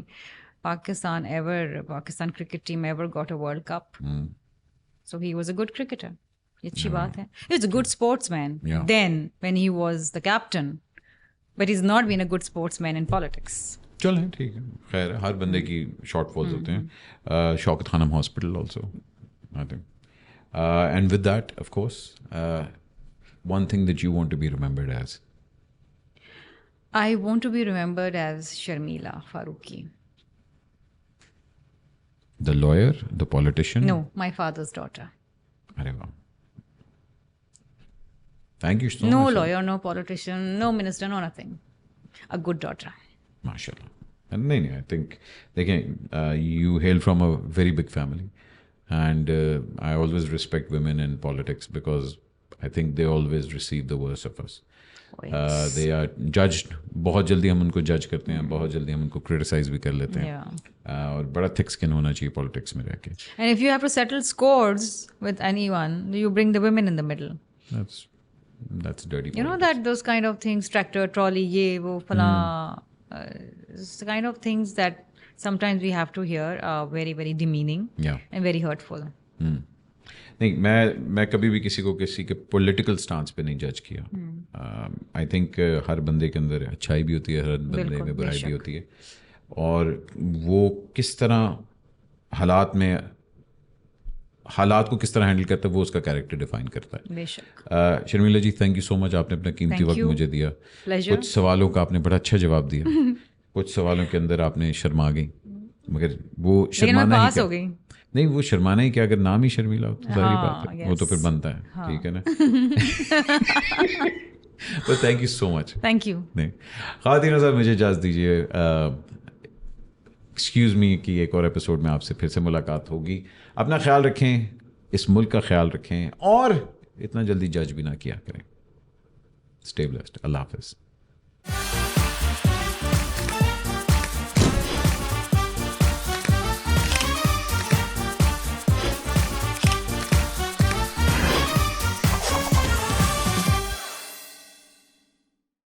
Pakistan cricket team ever got a World Cup. So he was a good cricketer. یہ اچھی بات ہے. He was a good sportsman then when he was the captain. But he's not been a good sportsman in politics. چلیں ٹھیک ہے, خیر ہے, ہر بندے کی شارٹ فالز ہوتے ہیں. شوکت خانم hospital also, I think. And with that, of course, one thing that you want to be remembered as? I want to be remembered as Sharmila Faruqi. The lawyer, the politician? No, my father's daughter. Arey wow. Thank you so much. No lawyer, no politician, no minister, no nothing. A good daughter. MashaAllah. نہیں, I think, دیکھیں, you hail from a very big family. And I always respect women in politics because I think they always receive the worst of us. They are judged. بہت جلدی ہم ان کو جج کرتے ہیں, بہت جلدی ہم ان کو کرٹیسائز بھی کر لیتے ہیں, اور بڑا تھک اسکن ہونا چاہیے پالیٹکس میں رہ کے. And if you have to settle scores with anyone, you bring the women in the middle. That's dirty. You know that those kind of things, tractor, trolley, یہ وہ فلاں, it's the kind of things that sometimes we have to hear are very, very demeaning and very hurtful. نہیں, میں کبھی بھی کسی کو کسی کے پولیٹیکل سٹانس پہ نہیں جج کیا. آئی تھنک ہر بندے کے اندر اچھائی بھی ہوتی ہے, ہر بندے میں برائی بھی ہوتی ہے, اور وہ کس طرح حالات کو کس طرح ہینڈل کرتا ہے وہ اس کا کیریکٹر ڈیفائن کرتا ہے. بے شک. شرمیلا جی, تھینک یو سو مچ, آپ نے اپنا قیمتی وقت مجھے دیا. کچھ سوالوں کا آپ نے بڑا اچھا جواب دیا, کچھ سوالوں کے اندر آپ نے شرما گئی, مگر وہ شرمانا ہی کیا, نہیں وہ شرمانا ہی کیا, اگر نام ہی شرمیلا ہو تو ظاہری بات ہے, وہ تو پھر بنتا ہے, ٹھیک ہے نا. But thank you so much. Thank you. نہیں خواتین حضرات, مجھے اجازت دیجیے, ایکسکیوز می, کہ ایک اور ایپیسوڈ میں آپ سے پھر سے ملاقات ہوگی. اپنا خیال رکھیں, اس ملک کا خیال رکھیں, اور اتنا جلدی جج بھی نہ کیا کریں. Stay blessed. اللہ حافظ.